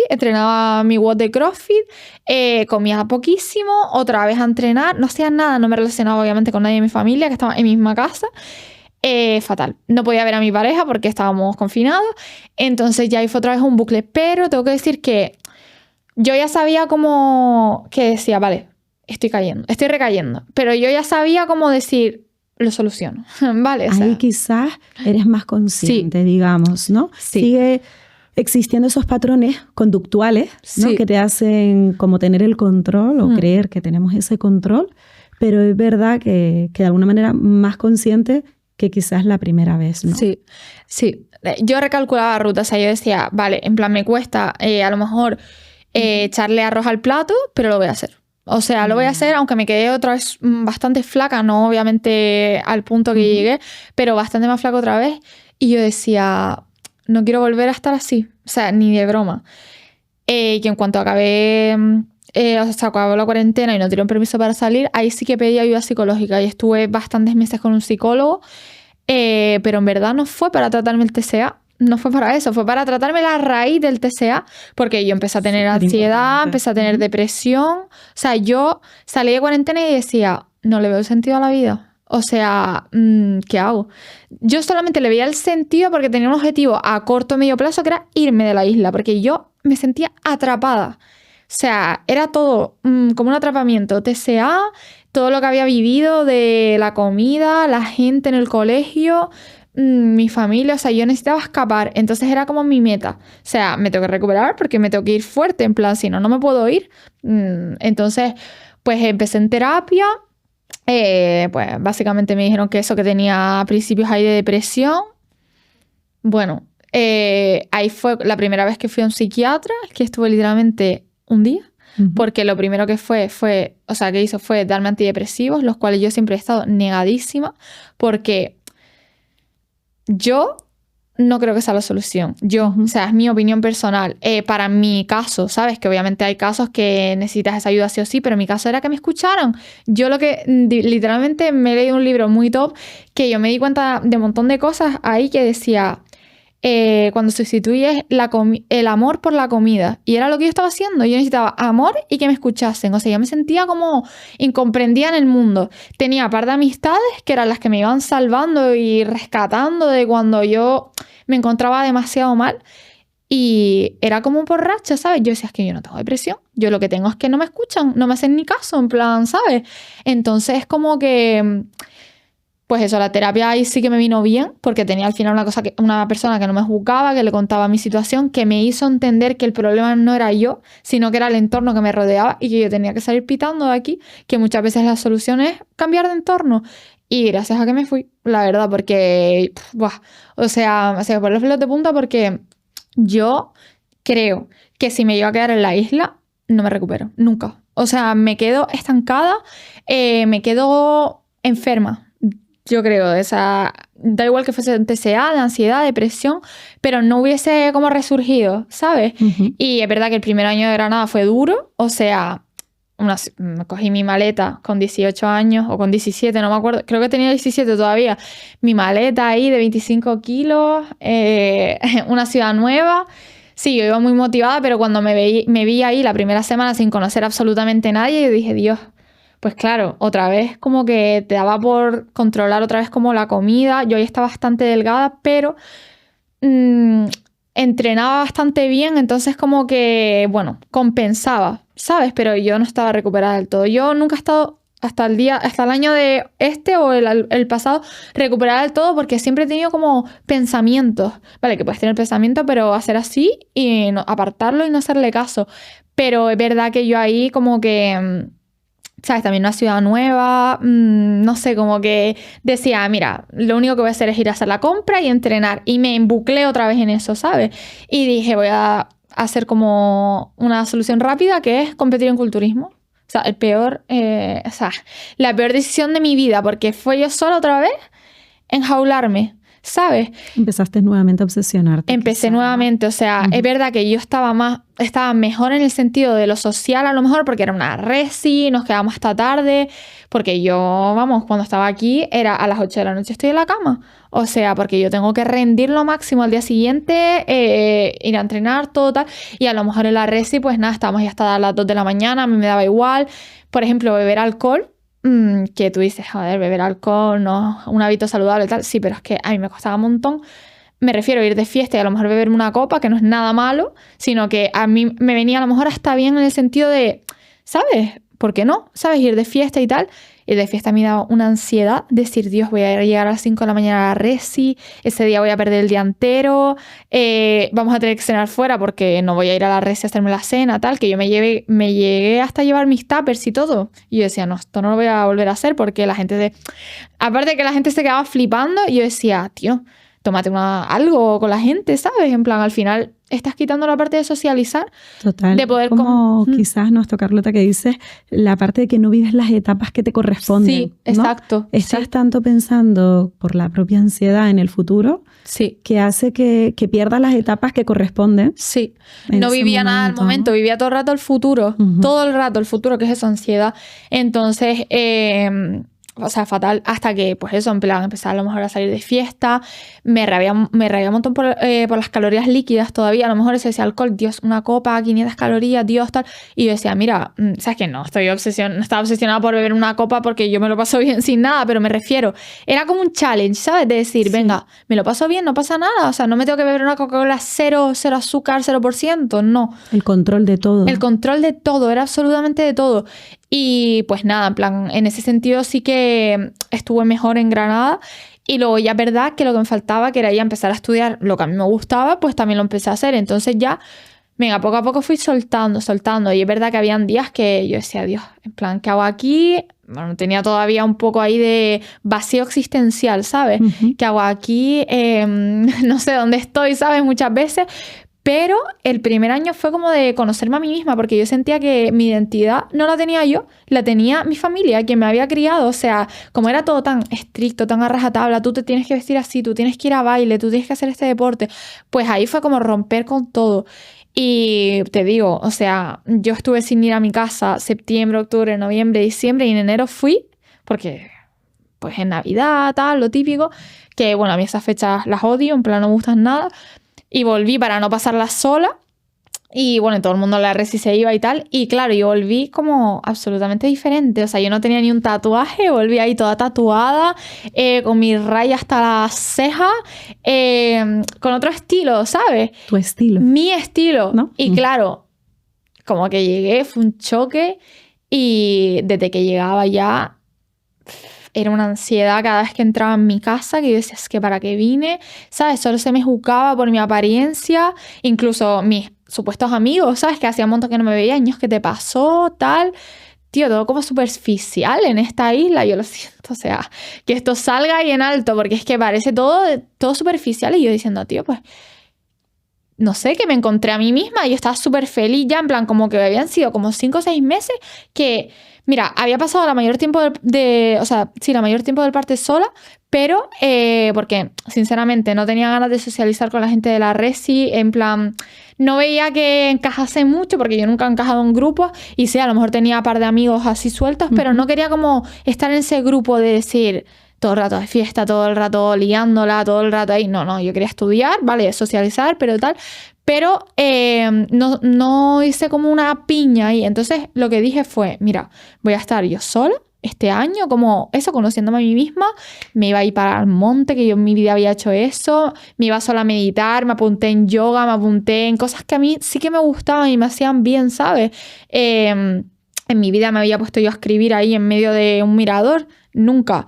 entrenaba mi WOD de CrossFit, comía poquísimo, otra vez a entrenar, no hacía nada, no me relacionaba obviamente con nadie de mi familia que estaba en mi misma casa, fatal. No podía ver a mi pareja porque estábamos confinados, entonces ya ahí fue otra vez un bucle, pero tengo que decir que yo ya sabía como que decía, vale, estoy recayendo, pero yo ya sabía cómo decir... lo soluciono, ¿vale? O sea, ahí quizás eres más consciente, sí. Digamos, ¿no? Sí. Sigue existiendo esos patrones conductuales, ¿no? Sí. Que te hacen como tener el control o creer que tenemos ese control, pero es verdad que de alguna manera más consciente que quizás la primera vez, ¿no? Sí, sí. Yo recalculaba rutas, o sea, yo decía, vale, en plan me cuesta a lo mejor echarle arroz al plato, pero lo voy a hacer. O sea, lo voy a hacer, aunque me quedé otra vez bastante flaca, no obviamente al punto que llegué, pero bastante más flaca otra vez. Y yo decía, no quiero volver a estar así, o sea, ni de broma. Que en cuanto acabé, o sea, acabó la cuarentena y no dieron permiso para salir, ahí sí que pedí ayuda psicológica y estuve bastantes meses con un psicólogo, pero en verdad no fue para tratarme el TCA. No fue para eso, fue para tratarme la raíz del TCA, porque yo empecé a tener ansiedad, empecé a tener depresión. O sea, yo salí de cuarentena y decía, no le veo sentido a la vida. O sea, ¿qué hago? Yo solamente le veía el sentido porque tenía un objetivo a corto o medio plazo que era irme de la isla, porque yo me sentía atrapada. O sea, era todo como un atrapamiento. TCA, todo lo que había vivido de la comida, la gente en el colegio, mi familia, o sea, yo necesitaba escapar, entonces era como mi meta, o sea, me tengo que recuperar porque me tengo que ir fuerte, en plan, si no, no me puedo ir. Entonces, pues empecé en terapia, pues básicamente me dijeron que eso, que tenía principios ahí de depresión. Bueno, ahí fue la primera vez que fui a un psiquiatra, que estuve literalmente un día. Porque lo primero que o sea, que hizo fue darme antidepresivos, los cuales yo siempre he estado negadísima, porque yo no creo que sea la solución. O sea, es mi opinión personal. Para mi caso, ¿sabes? Que obviamente hay casos que necesitas esa ayuda sí o sí, pero mi caso era que me escucharan. Yo literalmente me he leído un libro muy top que yo me di cuenta de un montón de cosas ahí que decía, cuando sustituyes el amor por la comida. Y era lo que yo estaba haciendo. Yo necesitaba amor y que me escuchasen. O sea, yo me sentía como incomprendida en el mundo. Tenía un par de amistades que eran las que me iban salvando y rescatando de cuando yo me encontraba demasiado mal. Y era como por racha, ¿sabes? Yo decía, es que yo no tengo depresión. Yo lo que tengo es que no me escuchan, no me hacen ni caso, en plan, ¿sabes? Entonces, como que pues eso, la terapia ahí sí que me vino bien, porque tenía al final una persona que no me juzgaba, que le contaba mi situación, que me hizo entender que el problema no era yo, sino que era el entorno que me rodeaba y que yo tenía que salir pitando de aquí, que muchas veces la solución es cambiar de entorno. Y gracias a que me fui, la verdad, porque, o sea, se me ponen los pelos de punta porque yo creo que si me llego a quedar en la isla, no me recupero, nunca. O sea, me quedo estancada, me quedo enferma. Yo creo, da igual que fuese TCA, de ansiedad, depresión, pero no hubiese como resurgido, ¿sabes? Y es verdad que el primer año de Granada fue duro, o sea, cogí mi maleta con 18 años o con 17, no me acuerdo, creo que tenía 17 todavía, mi maleta ahí de 25 kilos, una ciudad nueva. Sí, yo iba muy motivada, pero cuando me vi ahí la primera semana sin conocer absolutamente a nadie, yo dije, Dios, pues claro, otra vez como que te daba por controlar otra vez como la comida. Yo ahí estaba bastante delgada, pero entrenaba bastante bien, entonces como que, bueno, compensaba, ¿sabes? Pero yo no estaba recuperada del todo. Yo nunca he estado hasta el año de o el pasado recuperada del todo, porque siempre he tenido como pensamientos, ¿vale? Que puedes tener pensamientos, pero hacer así y apartarlo y no hacerle caso. Pero es verdad que yo ahí como que ¿sabes? También una ciudad nueva, no sé, como que decía, mira, lo único que voy a hacer es ir a hacer la compra y entrenar. Y me embuclé otra vez en eso, ¿sabes? Y dije, voy a hacer como una solución rápida, que es competir en culturismo. O sea, la peor decisión de mi vida, porque fue yo sola otra vez enjaularme, ¿sabes? Empezaste nuevamente a obsesionarte. Empecé nuevamente, o sea, es verdad que yo estaba mejor en el sentido de lo social a lo mejor, porque era una resi, nos quedábamos hasta tarde, porque yo, vamos, cuando estaba aquí era a las 8 de la noche estoy en la cama, o sea, porque yo tengo que rendir lo máximo al día siguiente, ir a entrenar, todo tal, y a lo mejor en la resi, pues nada, estábamos ya hasta las 2 de la mañana, a mí me daba igual, por ejemplo, beber alcohol. Que tú dices, joder, beber alcohol no es un hábito saludable y tal. Sí, pero es que a mí me costaba un montón. Me refiero a ir de fiesta y a lo mejor beberme una copa, que no es nada malo, sino que a mí me venía a lo mejor hasta bien en el sentido de, ¿sabes? ¿Por qué no? ¿Sabes? Ir de fiesta y tal. Ir de fiesta me daba una ansiedad, decir, Dios, voy a llegar a las 5 de la mañana a la resi, ese día voy a perder el día entero, vamos a tener que cenar fuera porque no voy a ir a la resi a hacerme la cena, tal, que yo me llegué hasta llevar mis tuppers y todo. Y yo decía, no, esto no lo voy a volver a hacer porque aparte de que la gente se quedaba flipando, yo decía, tío, tómate algo con la gente, ¿sabes? En plan, al final estás quitando la parte de socializar. Total. De poder como quizás, ¿no? Esto, Carlota, que dices, la parte de que no vives las etapas que te corresponden. Sí, ¿no? exacto. Estás tanto pensando por la propia ansiedad en el futuro, sí, que hace que pierdas las etapas que corresponden. Sí. No vivía nada al momento, vivía todo el rato el futuro. Todo el rato el futuro, que es esa ansiedad. Entonces, o sea, fatal, hasta que, pues eso, en plan, empezaba a lo mejor a salir de fiesta, me rabia un montón por las calorías líquidas todavía, a lo mejor se decía alcohol, Dios, una copa, 500 calorías, Dios, tal, y yo decía, mira, sabes que no estaba obsesionada por beber una copa porque yo me lo paso bien sin nada, pero me refiero, era como un challenge, ¿sabes? De decir, venga, me lo paso bien, no pasa nada, o sea, no me tengo que beber una Coca-Cola cero azúcar, 0%, no. El control de todo. El control de todo, era absolutamente de todo. Y pues nada, en plan, en ese sentido sí que estuve mejor en Granada. Y luego ya es verdad que lo que me faltaba, que era ya empezar a estudiar lo que a mí me gustaba, pues también lo empecé a hacer. Entonces ya, venga, poco a poco fui soltando. Y es verdad que habían días que yo decía, Dios, en plan, ¿qué hago aquí? Bueno, tenía todavía un poco ahí de vacío existencial, ¿sabes? ¿Qué hago aquí? No sé dónde estoy, ¿sabes? Muchas veces. Pero el primer año fue como de conocerme a mí misma, porque yo sentía que mi identidad no la tenía yo, la tenía mi familia, quien me había criado. O sea, como era todo tan estricto, tan a rajatabla, tú te tienes que vestir así, tú tienes que ir a baile, tú tienes que hacer este deporte, pues ahí fue como romper con todo. Y te digo, o sea, yo estuve sin ir a mi casa septiembre, octubre, noviembre, diciembre, y en enero fui, porque pues en Navidad, tal, lo típico, que bueno, a mí esas fechas las odio, en plan no me gustan nada. Y volví para no pasarla sola. Y bueno, todo el mundo la red si se iba y tal. Y claro, yo volví como absolutamente diferente. O sea, yo no tenía ni un tatuaje. Volví ahí toda tatuada, con mi raya hasta las cejas, con otro estilo, ¿sabes? Tu estilo. Mi estilo. ¿No? Y claro, como que llegué, fue un choque. Y desde que llegaba ya... Era una ansiedad cada vez que entraba en mi casa, que yo decía, es que ¿para qué vine? ¿Sabes? Solo se me juzgaba por mi apariencia. Incluso mis supuestos amigos, ¿sabes? Que hacía un montón que no me veía, años, ¿qué te pasó? Tal. Tío, todo como superficial en esta isla. Yo lo siento, o sea, que esto salga ahí en alto, porque es que parece todo superficial. Y yo diciendo, tío, pues... No sé, que me encontré a mí misma y yo estaba súper feliz ya, en plan, como que habían sido como 5 o 6 meses que, mira, había pasado la mayor tiempo la mayor tiempo del parte sola, pero porque, sinceramente, no tenía ganas de socializar con la gente de la resi, en plan, no veía que encajase mucho, porque yo nunca he encajado en grupos, y sí, a lo mejor tenía un par de amigos así sueltos, pero no quería como estar en ese grupo de decir... todo el rato de fiesta, todo el rato liándola, todo el rato ahí. No, yo quería estudiar, vale, socializar, pero tal. Pero no hice como una piña ahí. Entonces lo que dije fue, mira, voy a estar yo sola este año, como eso, conociéndome a mí misma. Me iba a ir para el monte, que yo en mi vida había hecho eso. Me iba sola a meditar, me apunté en yoga, me apunté en cosas que a mí sí que me gustaban y me hacían bien, ¿sabes? En mi vida me había puesto yo a escribir ahí en medio de un mirador. Nunca.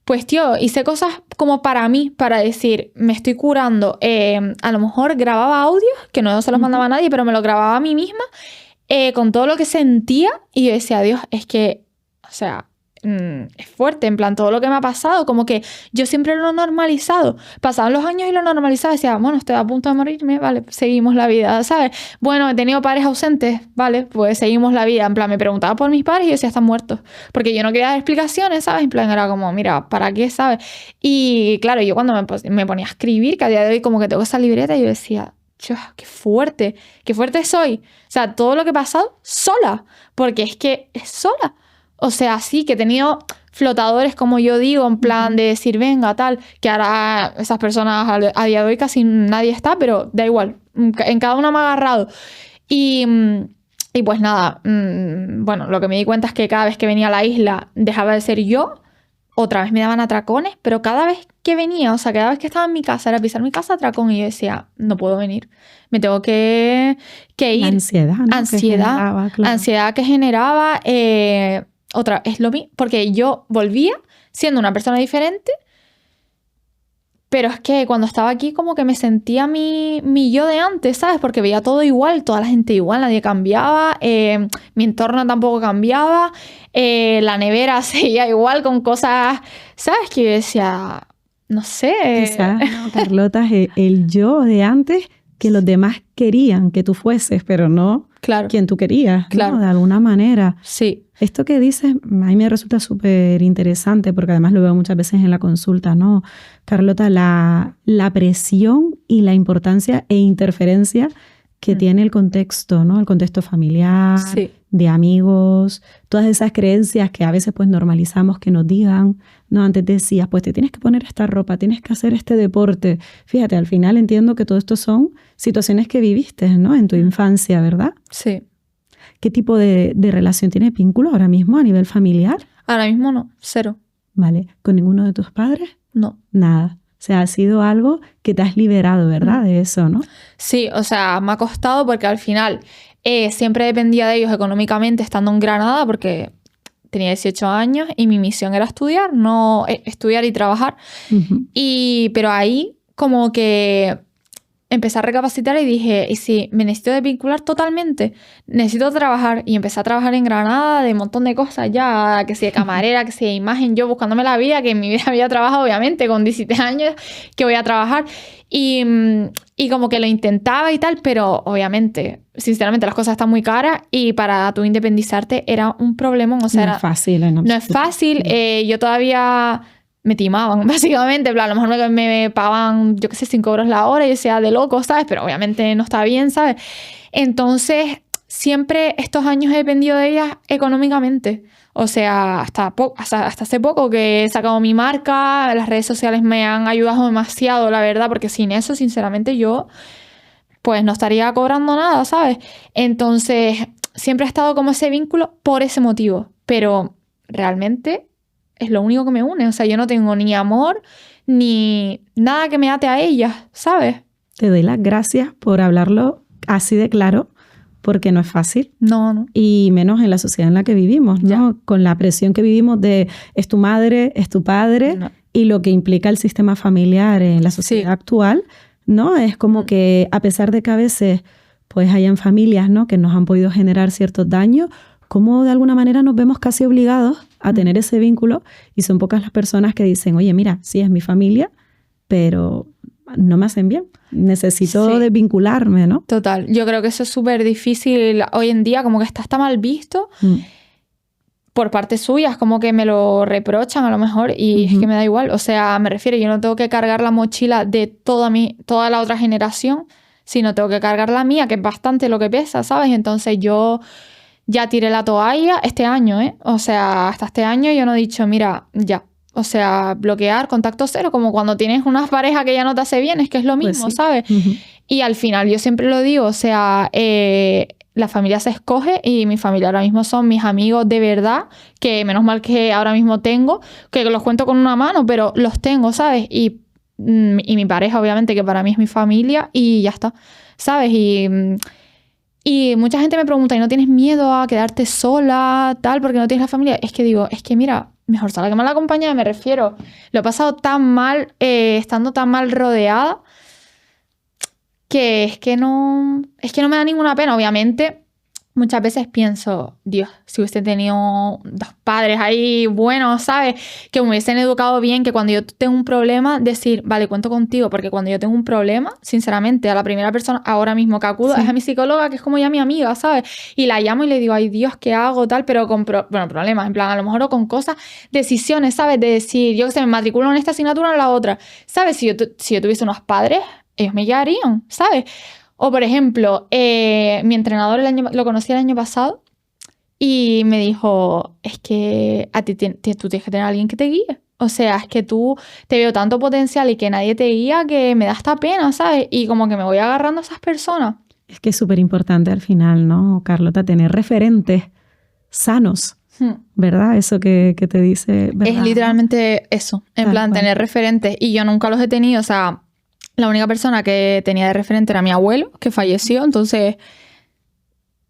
Pues tío, hice cosas como para mí, para decir, me estoy curando. A lo mejor grababa audios, que no se los mandaba a nadie, pero me lo grababa a mí misma, con todo lo que sentía. Y yo decía, Dios, es que, o sea, es fuerte, en plan, todo lo que me ha pasado, como que yo siempre lo he normalizado. Pasaban los años y lo normalizaba, decía, bueno, estoy a punto de morirme, vale, seguimos la vida, ¿sabes? Bueno, he tenido padres ausentes, vale, pues seguimos la vida. En plan, me preguntaba por mis padres y yo decía, están muertos, porque yo no quería dar explicaciones, ¿sabes? En plan, era como, mira, ¿para qué, sabes? Y claro, yo cuando me ponía a escribir, que a día de hoy como que tengo esa libreta, yo decía, qué fuerte soy. O sea, todo lo que he pasado sola, porque es que es sola. O sea, sí, que he tenido flotadores, como yo digo, en plan de decir, venga, tal, que ahora esas personas a día de hoy casi nadie está, pero da igual, en cada uno me ha agarrado. Y pues nada, bueno, lo que me di cuenta es que cada vez que venía a la isla dejaba de ser yo, otra vez me daban atracones, pero cada vez que venía, o sea, cada vez que estaba en mi casa, era pisar mi casa atracón y yo decía, no puedo venir, me tengo que ir. La ansiedad, ¿no? Ansiedad que generaba... Otra, es lo mismo, porque yo volvía siendo una persona diferente, pero es que cuando estaba aquí como que me sentía mi yo de antes, ¿sabes? Porque veía todo igual, toda la gente igual, nadie cambiaba, mi entorno tampoco cambiaba, la nevera seguía igual con cosas, ¿sabes? Que yo decía, no sé. Quizás, no, Carlota, el yo de antes que los demás querían que tú fueses, pero no Claro. quien tú querías, ¿no? Claro. De alguna manera. Sí. Esto que dices a mí me resulta súper interesante porque además lo veo muchas veces en la consulta, ¿no? Carlota, la presión y la importancia e interferencia que tiene el contexto, ¿no? El contexto familiar, Sí. de amigos, todas esas creencias que a veces pues normalizamos que nos digan, ¿no? Antes decías, pues te tienes que poner esta ropa, tienes que hacer este deporte. Fíjate, al final entiendo que todo esto son situaciones que viviste, ¿no? En tu infancia, ¿verdad? Sí. ¿Qué tipo de relación tienes vínculo ahora mismo a nivel familiar? Ahora mismo no, 0. ¿Vale? ¿Con ninguno de tus padres? No. Nada. O sea, ha sido algo que te has liberado, ¿verdad? De eso, ¿no? Sí, o sea, me ha costado porque al final siempre dependía de ellos económicamente estando en Granada porque tenía 18 años y mi misión era estudiar, no estudiar y trabajar. Ujú. Pero ahí como que empecé a recapacitar y dije, ¿y si me necesito desvincular totalmente? Necesito trabajar. Y empecé a trabajar en Granada de un montón de cosas ya, que si de camarera, que si de imagen, yo buscándome la vida, que en mi vida había trabajado, obviamente, con 17 años, que voy a trabajar. Y como que lo intentaba y tal, pero obviamente, sinceramente, las cosas están muy caras y para tú independizarte era un problemón. O sea, No es fácil, no es fácil. Yo todavía... me timaban, básicamente. En plan, a lo mejor me pagaban, yo qué sé, 5 euros la hora y yo decía de loco, ¿sabes? Pero obviamente no está bien, ¿sabes? Entonces, siempre estos años he dependido de ellas económicamente. O sea, hasta hace poco que he sacado mi marca, las redes sociales me han ayudado demasiado, la verdad, porque sin eso, sinceramente, yo pues no estaría cobrando nada, ¿sabes? Entonces, siempre ha estado como ese vínculo por ese motivo. Pero realmente es lo único que me une. O sea, yo no tengo ni amor ni nada que me ate a ellas, ¿sabes? Te doy las gracias por hablarlo así de claro, porque no es fácil. No. Y menos en la sociedad en la que vivimos, ¿no? Ya. Con la presión que vivimos de es tu madre, es tu padre, No. y lo que implica el sistema familiar en la sociedad actual, ¿no? Es como que a pesar de que a veces pues hayan familias, ¿no? que nos han podido generar ciertos daños, como de alguna manera nos vemos casi obligados a tener ese vínculo y son pocas las personas que dicen, oye, mira, sí es mi familia, pero no me hacen bien, necesito desvincularme, ¿no? Total, yo creo que eso es súper difícil hoy en día, como que está mal visto por parte suya, es como que me lo reprochan a lo mejor y es que me da igual, o sea, me refiero, yo no tengo que cargar la mochila de toda la otra generación, sino tengo que cargar la mía, que es bastante lo que pesa, ¿sabes? Entonces yo ya tiré la toalla este año, ¿eh? O sea, hasta este año yo no he dicho, mira, ya. O sea, bloquear, contacto cero, como cuando tienes una pareja que ya no te hace bien, es que es lo mismo, Pues sí. ¿sabes? Y al final yo siempre lo digo, o sea, la familia se escoge y mi familia ahora mismo son mis amigos de verdad, que menos mal que ahora mismo tengo, que los cuento con una mano, pero los tengo, ¿sabes? Y mi pareja, obviamente, que para mí es mi familia y ya está, ¿sabes? Y mucha gente me pregunta, ¿y no tienes miedo a quedarte sola, tal, porque no tienes la familia? Es que digo, es que mira, mejor sola que mal acompañada, me refiero. Lo he pasado tan mal, estando tan mal rodeada, que es que no me da ninguna pena. Obviamente, muchas veces pienso, Dios, si hubiese tenido 2 padres ahí buenos, ¿sabes? Que me hubiesen educado bien, que cuando yo tengo un problema, decir, vale, cuento contigo, porque cuando yo tengo un problema, sinceramente, a la primera persona ahora mismo que acudo es a mi psicóloga, que es como ya mi amiga, ¿sabes? Y la llamo y le digo, ay Dios, ¿qué hago? Tal, pero con problemas, en plan, a lo mejor o con cosas, decisiones, ¿sabes? De decir, yo que sé, me matriculo en esta asignatura o en la otra, ¿sabes? Si yo tuviese unos padres, ellos me guiarían, ¿sabes? O, por ejemplo, mi entrenador lo conocí el año pasado y me dijo, es que a ti tú tienes que tener a alguien que te guíe. O sea, es que tú te veo tanto potencial y que nadie te guía que me da esta pena, ¿sabes? Y como que me voy agarrando a esas personas. Es que es súper importante al final, ¿no, Carlota? Tener referentes sanos, ¿verdad? Eso que te dice, ¿verdad? Es literalmente eso, en plan, tener referentes. Y yo nunca los he tenido, o sea... La única persona que tenía de referente era mi abuelo, que falleció, entonces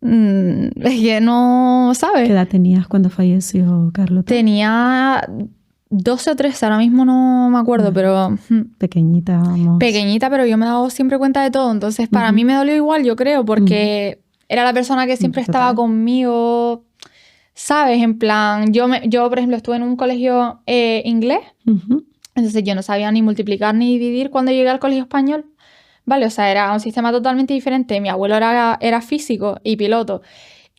es que no, ¿sabes? ¿Qué edad tenías cuando falleció Carlota? Tenía 12 o 13, ahora mismo no me acuerdo, pero... Pequeñita, vamos. Pequeñita, pero yo me he dado siempre cuenta de todo, entonces para mí me dolió igual, yo creo, porque era la persona que siempre estaba conmigo, ¿sabes? En plan, yo por ejemplo, estuve en un colegio inglés, entonces yo no sabía ni multiplicar ni dividir cuando llegué al colegio español, ¿vale? O sea, era un sistema totalmente diferente. Mi abuelo era físico y piloto.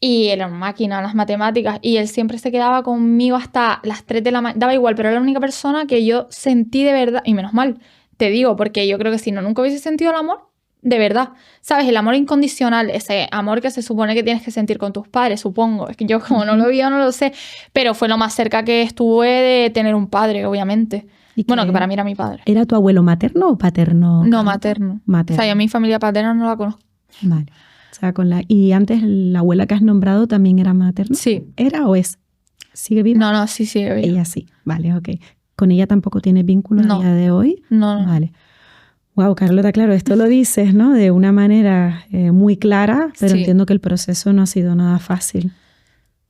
Y era una máquina, las matemáticas. Y él siempre se quedaba conmigo hasta las 3 de la mañana. Daba igual, pero era la única persona que yo sentí de verdad. Y menos mal, te digo, porque yo creo que si no, nunca hubiese sentido el amor. De verdad. ¿Sabes? El amor incondicional. Ese amor que se supone que tienes que sentir con tus padres, supongo. Es que yo como no lo vi, no lo sé. Pero fue lo más cerca que estuve de tener un padre, obviamente. Bueno, que para mí era mi padre. ¿Era tu abuelo materno o paterno? No, materno. O sea, yo a mi familia paterna no la conozco. Vale. O sea, ¿Y antes la abuela que has nombrado también era materna? Sí. ¿Era o es? ¿Sigue viva? No, sí, sigue viva. Ella sí. Vale, ok. ¿Con ella tampoco tienes vínculo a día de hoy? No. Vale. Wow, Carlota, claro, esto lo dices, ¿no? De una manera muy clara, pero entiendo que el proceso no ha sido nada fácil.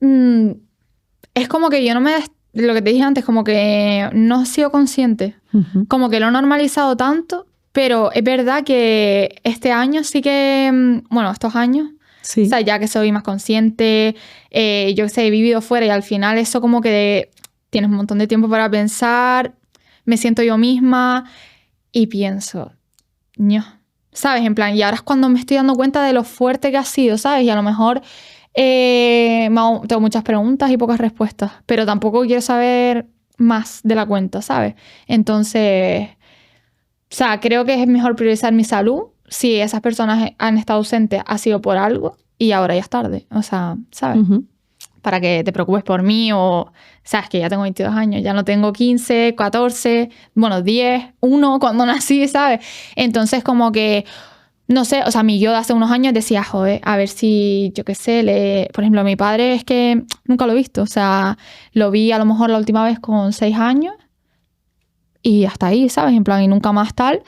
Es como que yo no me... Lo que te dije antes, como que no he sido consciente. Como que lo he normalizado tanto, pero es verdad que este año sí que... Bueno, estos años... Sí. O sea, ya que soy más consciente, yo que sé, he vivido fuera y al final eso como que tienes un montón de tiempo para pensar, me siento yo misma y pienso, ño, ¿sabes? En plan, y ahora es cuando me estoy dando cuenta de lo fuerte que ha sido, ¿sabes? Y a lo mejor tengo muchas preguntas y pocas respuestas, pero tampoco quiero saber más de la cuenta, ¿sabes? Entonces, o sea, creo que es mejor priorizar mi salud. Si esas personas han estado ausentes, ha sido por algo y ahora ya es tarde. O sea, ¿sabes? Para que te preocupes por mí o... Sabes que ya tengo 22 años, ya no tengo 15, 14, bueno, 10, 1 cuando nací, ¿sabes? Entonces como que, no sé, o sea, mi yo de hace unos años decía, joder, a ver si, yo qué sé, por ejemplo, mi padre es que nunca lo he visto. O sea, lo vi a lo mejor la última vez con 6 años y hasta ahí, ¿sabes? En plan, y nunca más tal.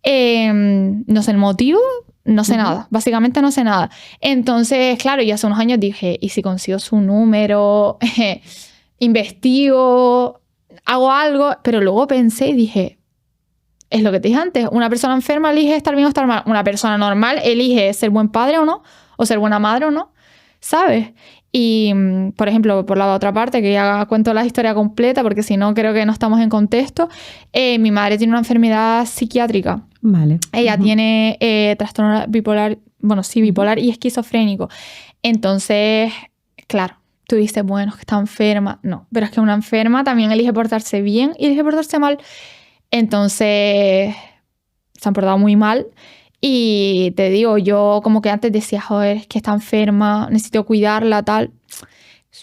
No sé el motivo, no sé nada. Básicamente no sé nada. Entonces, claro, yo hace unos años dije, ¿y si consigo su número? Investigo, hago algo. Pero luego pensé y dije, es lo que te dije antes, una persona enferma elige estar bien o estar mal. Una persona normal elige ser buen padre o no, o ser buena madre o no, ¿sabes? Y, por ejemplo, por la otra parte, que ya cuento la historia completa, porque si no creo que no estamos en contexto, mi madre tiene una enfermedad psiquiátrica. Vale. Ella tiene trastorno bipolar, bueno, sí, bipolar y esquizofrénico. Entonces, claro, tú dices, bueno, es que está enferma. No, pero es que una enferma también elige portarse bien y elige portarse mal. Entonces, se han portado muy mal. Y te digo, yo como que antes decía, joder, es que está enferma, necesito cuidarla, tal.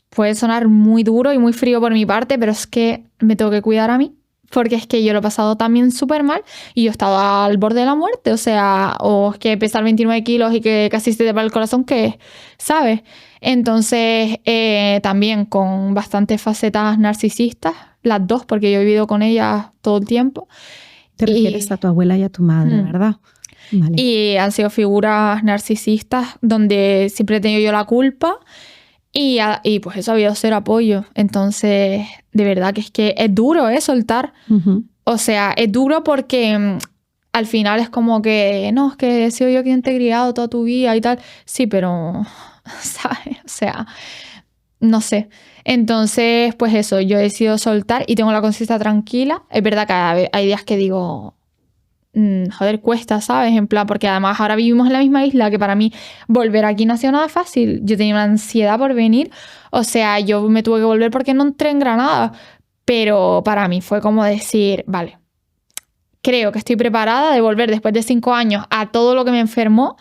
Puede sonar muy duro y muy frío por mi parte, pero es que me tengo que cuidar a mí. Porque es que yo lo he pasado también súper mal y yo he estado al borde de la muerte. O sea, o es que pesar 29 kilos y que casi se te para el corazón, que, ¿sabes? Entonces, también con bastantes facetas narcisistas, las dos, porque yo he vivido con ellas todo el tiempo. Te refieres a tu abuela y a tu madre, ¿verdad? Vale. Y han sido figuras narcisistas donde siempre he tenido yo la culpa. Y pues eso ha habido cero apoyo. Entonces, de verdad que es duro, soltar. O sea, es duro porque al final es como que, no, es que he sido yo quien te he criado toda tu vida y tal. Sí, pero, ¿sabes? O sea, no sé. Entonces, pues eso, yo he decidido soltar y tengo la conciencia tranquila. Es verdad que hay días que digo... joder, cuesta, ¿sabes? En plan, porque además ahora vivimos en la misma isla, que para mí volver aquí no ha sido nada fácil. Yo tenía una ansiedad por venir. O sea, yo me tuve que volver porque no entré en Granada. Pero para mí fue como decir, vale, creo que estoy preparada de volver después de 5 años a todo lo que me enfermó.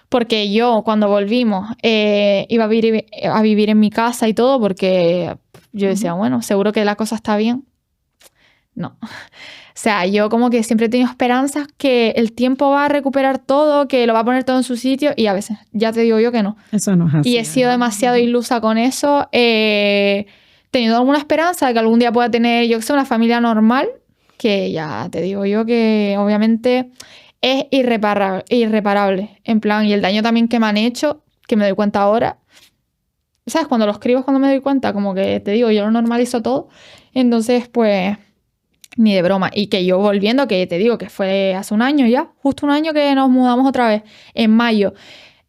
Porque yo, cuando volvimos, iba a vivir en mi casa y todo, porque yo decía, bueno, seguro que la cosa está bien. No. O sea, yo como que siempre he tenido esperanzas que el tiempo va a recuperar todo, que lo va a poner todo en su sitio y a veces, ya te digo yo que no. Eso no es así. Y he sido demasiado ilusa con eso. Tenido alguna esperanza de que algún día pueda tener, yo que sé, una familia normal, que ya te digo yo que obviamente es irreparable. En plan, y el daño también que me han hecho, que me doy cuenta ahora. ¿Sabes? Cuando lo escribo es cuando me doy cuenta, como que te digo, yo lo normalizo todo. Entonces, pues... Ni de broma. Y que yo volviendo, que te digo que fue hace un año ya, justo un año que nos mudamos otra vez, en mayo,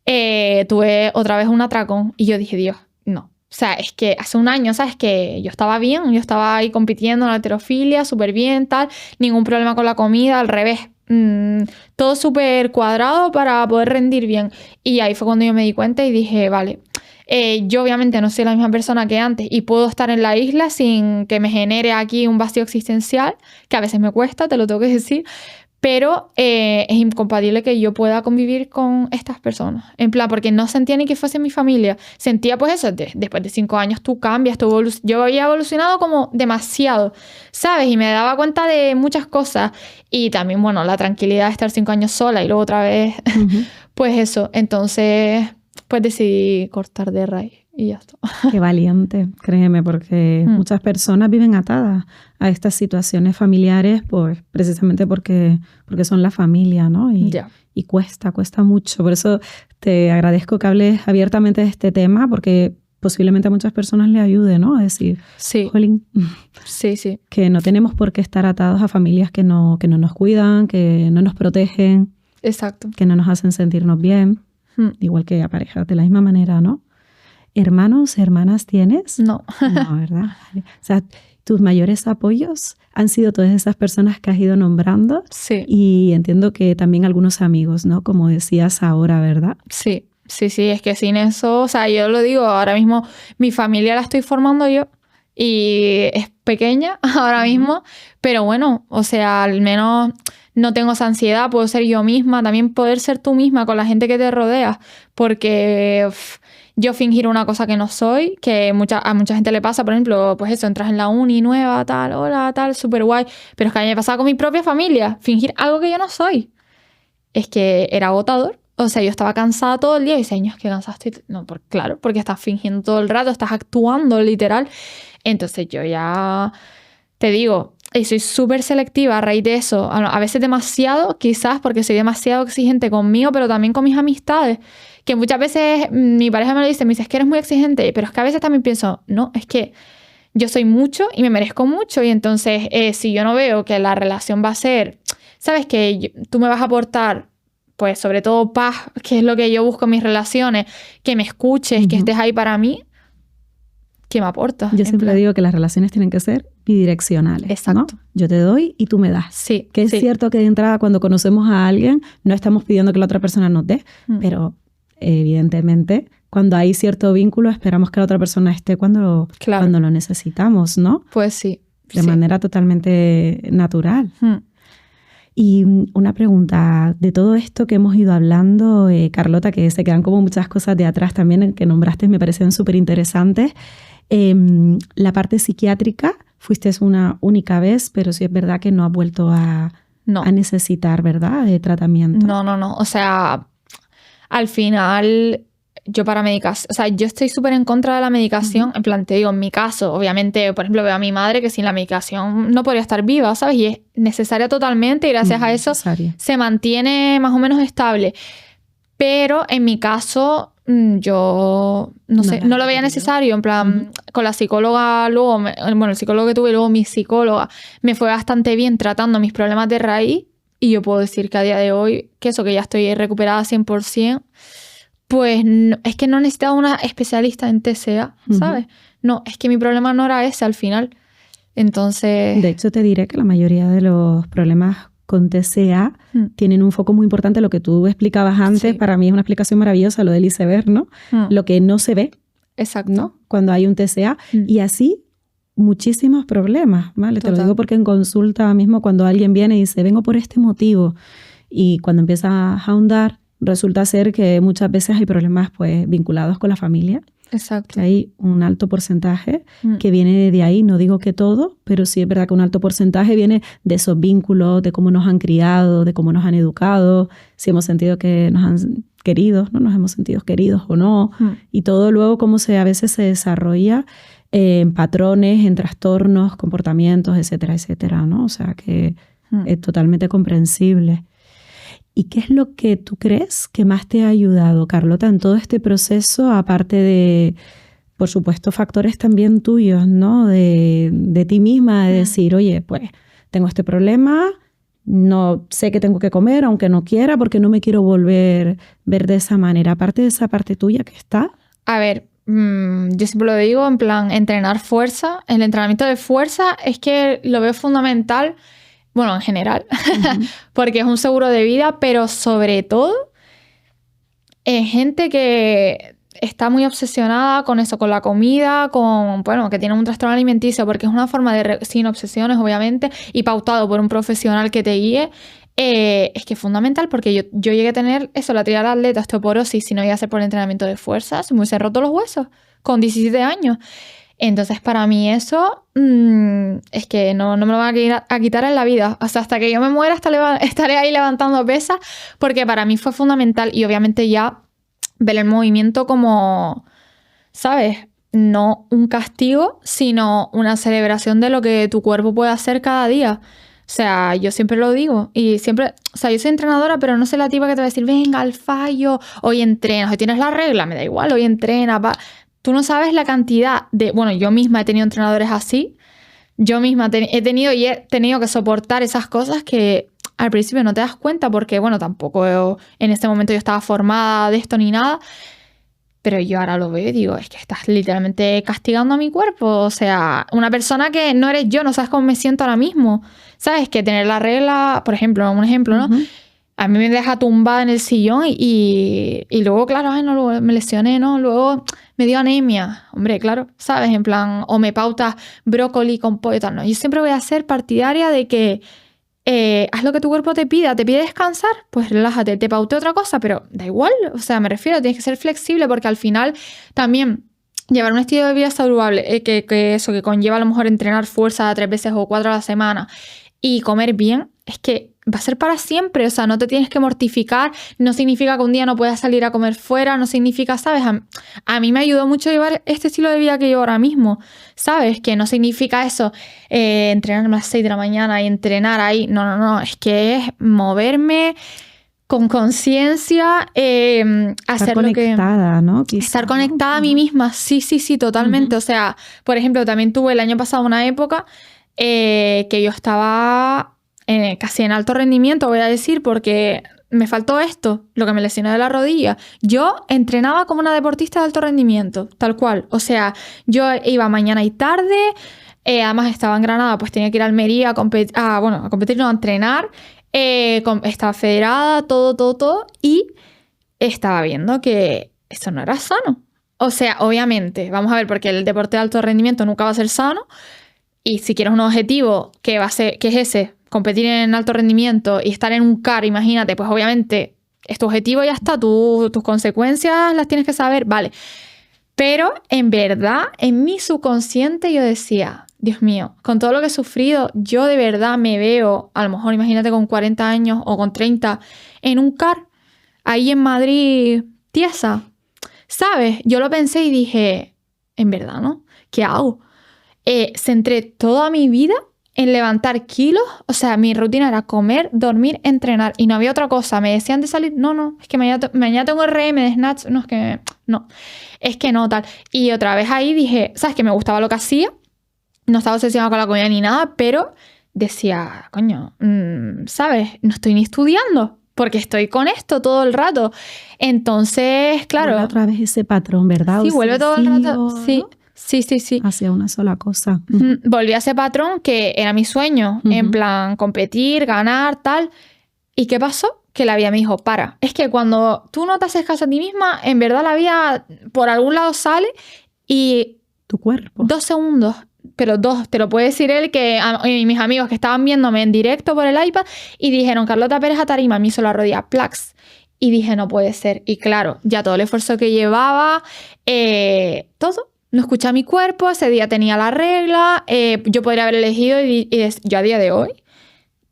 tuve otra vez un atracón y yo dije, Dios, no. O sea, es que hace un año, ¿sabes? Que yo estaba bien, yo estaba ahí compitiendo en la halterofilia, súper bien, tal, ningún problema con la comida, al revés. todo súper cuadrado para poder rendir bien. Y ahí fue cuando yo me di cuenta y dije, vale, yo obviamente no soy la misma persona que antes y puedo estar en la isla sin que me genere aquí un vacío existencial, que a veces me cuesta, te lo tengo que decir, pero es incompatible que yo pueda convivir con estas personas. En plan, porque no sentía ni que fuese mi familia. Sentía pues eso, después de 5 años tú cambias, yo había evolucionado como demasiado, ¿sabes? Y me daba cuenta de muchas cosas. Y también, bueno, la tranquilidad de estar 5 años sola y luego otra vez, pues eso. Entonces, pues decidí cortar de raíz y ya está. Qué valiente, créeme, porque muchas personas viven atadas a estas situaciones familiares pues, precisamente porque son la familia, ¿no? Y cuesta mucho. Por eso te agradezco que hables abiertamente de este tema, porque posiblemente a muchas personas le ayude, ¿no? A decir, sí. Jolín, sí, que no tenemos por qué estar atados a familias que no nos cuidan, que no nos protegen. Exacto. Que no nos hacen sentirnos bien, igual que a parejas, de la misma manera, ¿no? ¿Hermanos, hermanas tienes? No. No, ¿verdad? Vale. O sea, tus mayores apoyos han sido todas esas personas que has ido nombrando. Sí. Y entiendo que también algunos amigos, ¿no? Como decías ahora, ¿verdad? Sí, es que sin eso, o sea, yo lo digo, ahora mismo mi familia la estoy formando yo y es pequeña ahora mismo, pero bueno, o sea, al menos no tengo esa ansiedad, puedo ser yo misma, también poder ser tú misma con la gente que te rodea, porque yo fingir una cosa que no soy, que a mucha gente le pasa, por ejemplo, pues eso, entras en la uni nueva, tal, hola, tal, súper guay, pero es que a mí me pasaba con mi propia familia, fingir algo que yo no soy. Es que era agotador. O sea, yo estaba cansada todo el día y decía, "Ño, es que cansaste." No, claro, porque estás fingiendo todo el rato, estás actuando literal. Entonces yo ya te digo, y soy súper selectiva a raíz de eso. A veces demasiado, quizás porque soy demasiado exigente conmigo, pero también con mis amistades. Que muchas veces mi pareja me lo dice, me dice, es que eres muy exigente. Pero es que a veces también pienso, no, es que yo soy mucho y me merezco mucho. Y entonces, si yo no veo que la relación va a ser, sabes que tú me vas a aportar, pues sobre todo paz, que es lo que yo busco en mis relaciones, que me escuches, que estés ahí para mí, ¿qué me aportas? Yo siempre digo que las relaciones tienen que ser bidireccionales. Exacto. ¿No? Yo te doy y tú me das. Sí. Que es cierto que de entrada cuando conocemos a alguien no estamos pidiendo que la otra persona nos dé, pero evidentemente cuando hay cierto vínculo esperamos que la otra persona esté cuando lo necesitamos, ¿no? Pues sí. De manera totalmente natural. Y una pregunta, de todo esto que hemos ido hablando, Carlota, que se quedan como muchas cosas de atrás también que nombraste, me parecieron súper interesantes. La parte psiquiátrica, fuiste una única vez, pero sí es verdad que no has vuelto a necesitar, ¿verdad?, de tratamiento. No. O sea, al final, yo para medicación, o sea, yo estoy súper en contra de la medicación. En plan, te digo, en mi caso, obviamente, por ejemplo, veo a mi madre que sin la medicación no podría estar viva, ¿sabes? Y es necesaria totalmente y gracias a eso se mantiene más o menos estable. Pero en mi caso, yo no lo veía necesario. En plan, con la psicóloga luego, el psicólogo que tuve luego, mi psicóloga, me fue bastante bien tratando mis problemas de raíz. Y yo puedo decir que a día de hoy, que ya estoy recuperada 100%, pues no, es que no necesitaba una especialista en TCA, ¿sabes? No, es que mi problema no era ese al final. Entonces... De hecho, te diré que la mayoría de los problemas con TCA tienen un foco muy importante. Lo que tú explicabas antes, para mí es una explicación maravillosa, lo del iceberg, ¿no? Lo que no se ve. Exacto. ¿No? Cuando hay un TCA. Y así muchísimos problemas, ¿vale? Total. Te lo digo porque en consulta mismo cuando alguien viene y dice, vengo por este motivo, y cuando empiezas a ahondar, resulta ser que muchas veces hay problemas pues vinculados con la familia. Exacto. Que hay un alto porcentaje que viene de ahí, no digo que todo, pero sí es verdad que un alto porcentaje viene de esos vínculos, de cómo nos han criado, de cómo nos han educado, si hemos sentido que nos han querido, no nos hemos sentido queridos o no, y todo luego cómo a veces se desarrolla en patrones, en trastornos, comportamientos, etcétera, etcétera, ¿no? O sea que es totalmente comprensible. ¿Y qué es lo que tú crees que más te ha ayudado, Carlota, en todo este proceso, aparte de, por supuesto, factores también tuyos, ¿no? De ti misma, de decir, oye, pues tengo este problema, no sé qué tengo que comer, aunque no quiera, porque no me quiero volver ver de esa manera. Aparte de esa parte tuya que está. A ver, yo siempre lo digo, en plan, entrenar fuerza. El entrenamiento de fuerza es que lo veo fundamental. bueno, en general, porque es un seguro de vida, pero sobre todo gente que está muy obsesionada con eso, con la comida, bueno, que tiene un trastorno alimenticio, porque es una forma sin obsesiones, obviamente, y pautado por un profesional que te guíe. Es que es fundamental, porque yo llegué a tener eso, la triada atleta, osteoporosis, si no iba a ser por entrenamiento de fuerzas, me hubiese roto los huesos con 17 años. Entonces, para mí eso es que no me lo van a quitar en la vida. O sea, hasta que yo me muera estaré ahí levantando pesas, porque para mí fue fundamental. Y obviamente ya ver el movimiento como, ¿sabes? No un castigo, sino una celebración de lo que tu cuerpo puede hacer cada día. O sea, yo siempre lo digo. Y siempre, o sea, yo soy entrenadora, pero no soy la tipa que te va a decir, venga, al fallo, hoy entrenas, hoy tienes la regla, me da igual, hoy entrenas, va. Tú no sabes la cantidad de... Bueno, yo misma he tenido entrenadores así. Yo misma he tenido que soportar esas cosas que al principio no te das cuenta, porque, bueno, tampoco en este momento yo estaba formada de esto ni nada. Pero yo ahora lo veo y digo, es que estás literalmente castigando a mi cuerpo. O sea, una persona que no eres yo, no sabes cómo me siento ahora mismo. ¿Sabes? Que tener la regla, por ejemplo, un ejemplo, ¿no? A mí me deja tumbada en el sillón y luego, claro, ay, no, luego me lesioné, ¿no? Luego me dio anemia. Hombre, claro, ¿sabes? En plan, o me pautas brócoli con pollo y tal. No, yo siempre voy a ser partidaria de que haz lo que tu cuerpo te pida. ¿Te pide descansar? Pues relájate. Te pauté otra cosa, pero da igual. O sea, me refiero, tienes que ser flexible, porque al final también llevar un estilo de vida saludable, que conlleva a lo mejor entrenar fuerza 3 veces o 4 a la semana y comer bien, es que va a ser para siempre. O sea, no te tienes que mortificar. No significa que un día no puedas salir a comer fuera. No significa, ¿sabes? A mí me ayudó mucho llevar este estilo de vida que llevo ahora mismo, ¿sabes? Que no significa eso, entrenarme a las 6 de la mañana y entrenar ahí. No. Es que es moverme con conciencia, hacer lo que... Estar conectada, ¿no? Estar conectada a mí misma. Sí, totalmente. O sea, por ejemplo, también tuve el año pasado una época que yo estaba casi en alto rendimiento, voy a decir, porque me faltó esto, lo que me lesionó de la rodilla. Yo entrenaba como una deportista de alto rendimiento, tal cual. O sea, yo iba mañana y tarde, además estaba en Granada, pues tenía que ir a Almería a competir, no, a entrenar. Estaba federada, todo, y estaba viendo que eso no era sano. O sea, obviamente, vamos a ver, porque el deporte de alto rendimiento nunca va a ser sano. Y si quieres un objetivo que es ese, competir en alto rendimiento y estar en un CAR, imagínate, pues obviamente es tu objetivo y ya está, tus consecuencias las tienes que saber, vale. Pero en verdad, en mi subconsciente yo decía, Dios mío, con todo lo que he sufrido, yo de verdad me veo, a lo mejor imagínate con 40 años o con 30, en un CAR, ahí en Madrid, tiesa. ¿Sabes? Yo lo pensé y dije, en verdad, ¿no? ¿Qué hago? Centré toda mi vida en levantar kilos. O sea, mi rutina era comer, dormir, entrenar, y no había otra cosa. Me decían de salir, no, es que mañana tengo RM de snatch, es que no, tal. Y otra vez ahí dije, ¿sabes? Que me gustaba lo que hacía, no estaba obsesionada con la comida ni nada, pero decía, coño, ¿sabes? No estoy ni estudiando, porque estoy con esto todo el rato. Entonces, claro. Vuelve otra vez ese patrón, ¿verdad? Sí, vuelve todo el rato, sí. Sí. Hacia una sola cosa. Volví a ese patrón que era mi sueño, en plan competir, ganar, tal. ¿Y qué pasó? Que la vida me dijo, para. Es que cuando tú no te haces caso a ti misma, en verdad la vida por algún lado sale y... Tu cuerpo. 2 segundos, pero 2, te lo puede decir él, y mis amigos que estaban viéndome en directo por el iPad y dijeron, Carlota Pérez a tarima, me hizo la rodilla, plax. Y dije, no puede ser. Y claro, ya todo el esfuerzo que llevaba, todo. No escuché a mi cuerpo, ese día tenía la regla, yo podría haber elegido y yo a día de hoy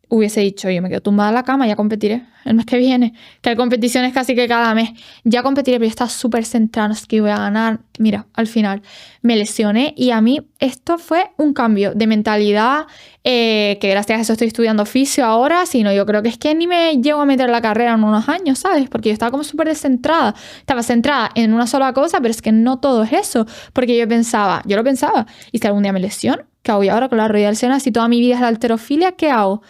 hubiese dicho, yo me quedo tumbada en la cama, ya competiré el mes que viene, que hay competiciones casi que cada mes, ya competiré, pero yo estaba súper centrada, no es que voy a ganar. Mira, al final me lesioné y a mí esto fue un cambio de mentalidad, que gracias a eso estoy estudiando fisio ahora, sino yo creo que es que ni me llego a meter la carrera en unos años, ¿sabes? Porque yo estaba como súper descentrada, estaba centrada en una sola cosa, pero es que no todo es eso, porque yo lo pensaba, y si algún día me lesiono, ¿qué hago yo ahora con la rodilla lesionada? Si toda mi vida es la halterofilia, ¿qué hago?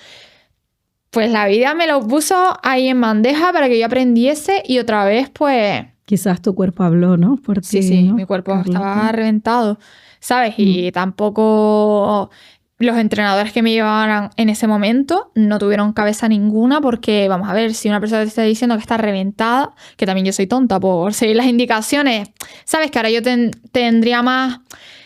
Pues la vida me lo puso ahí en bandeja para que yo aprendiese y otra vez, pues... Quizás tu cuerpo habló, ¿no? Por ti, sí, ¿no? mi cuerpo estaba reventado, ¿sabes? Y tampoco los entrenadores que me llevaban en ese momento no tuvieron cabeza ninguna porque, vamos a ver, si una persona te está diciendo que está reventada, que también yo soy tonta por seguir las indicaciones, sabes que ahora yo tendría más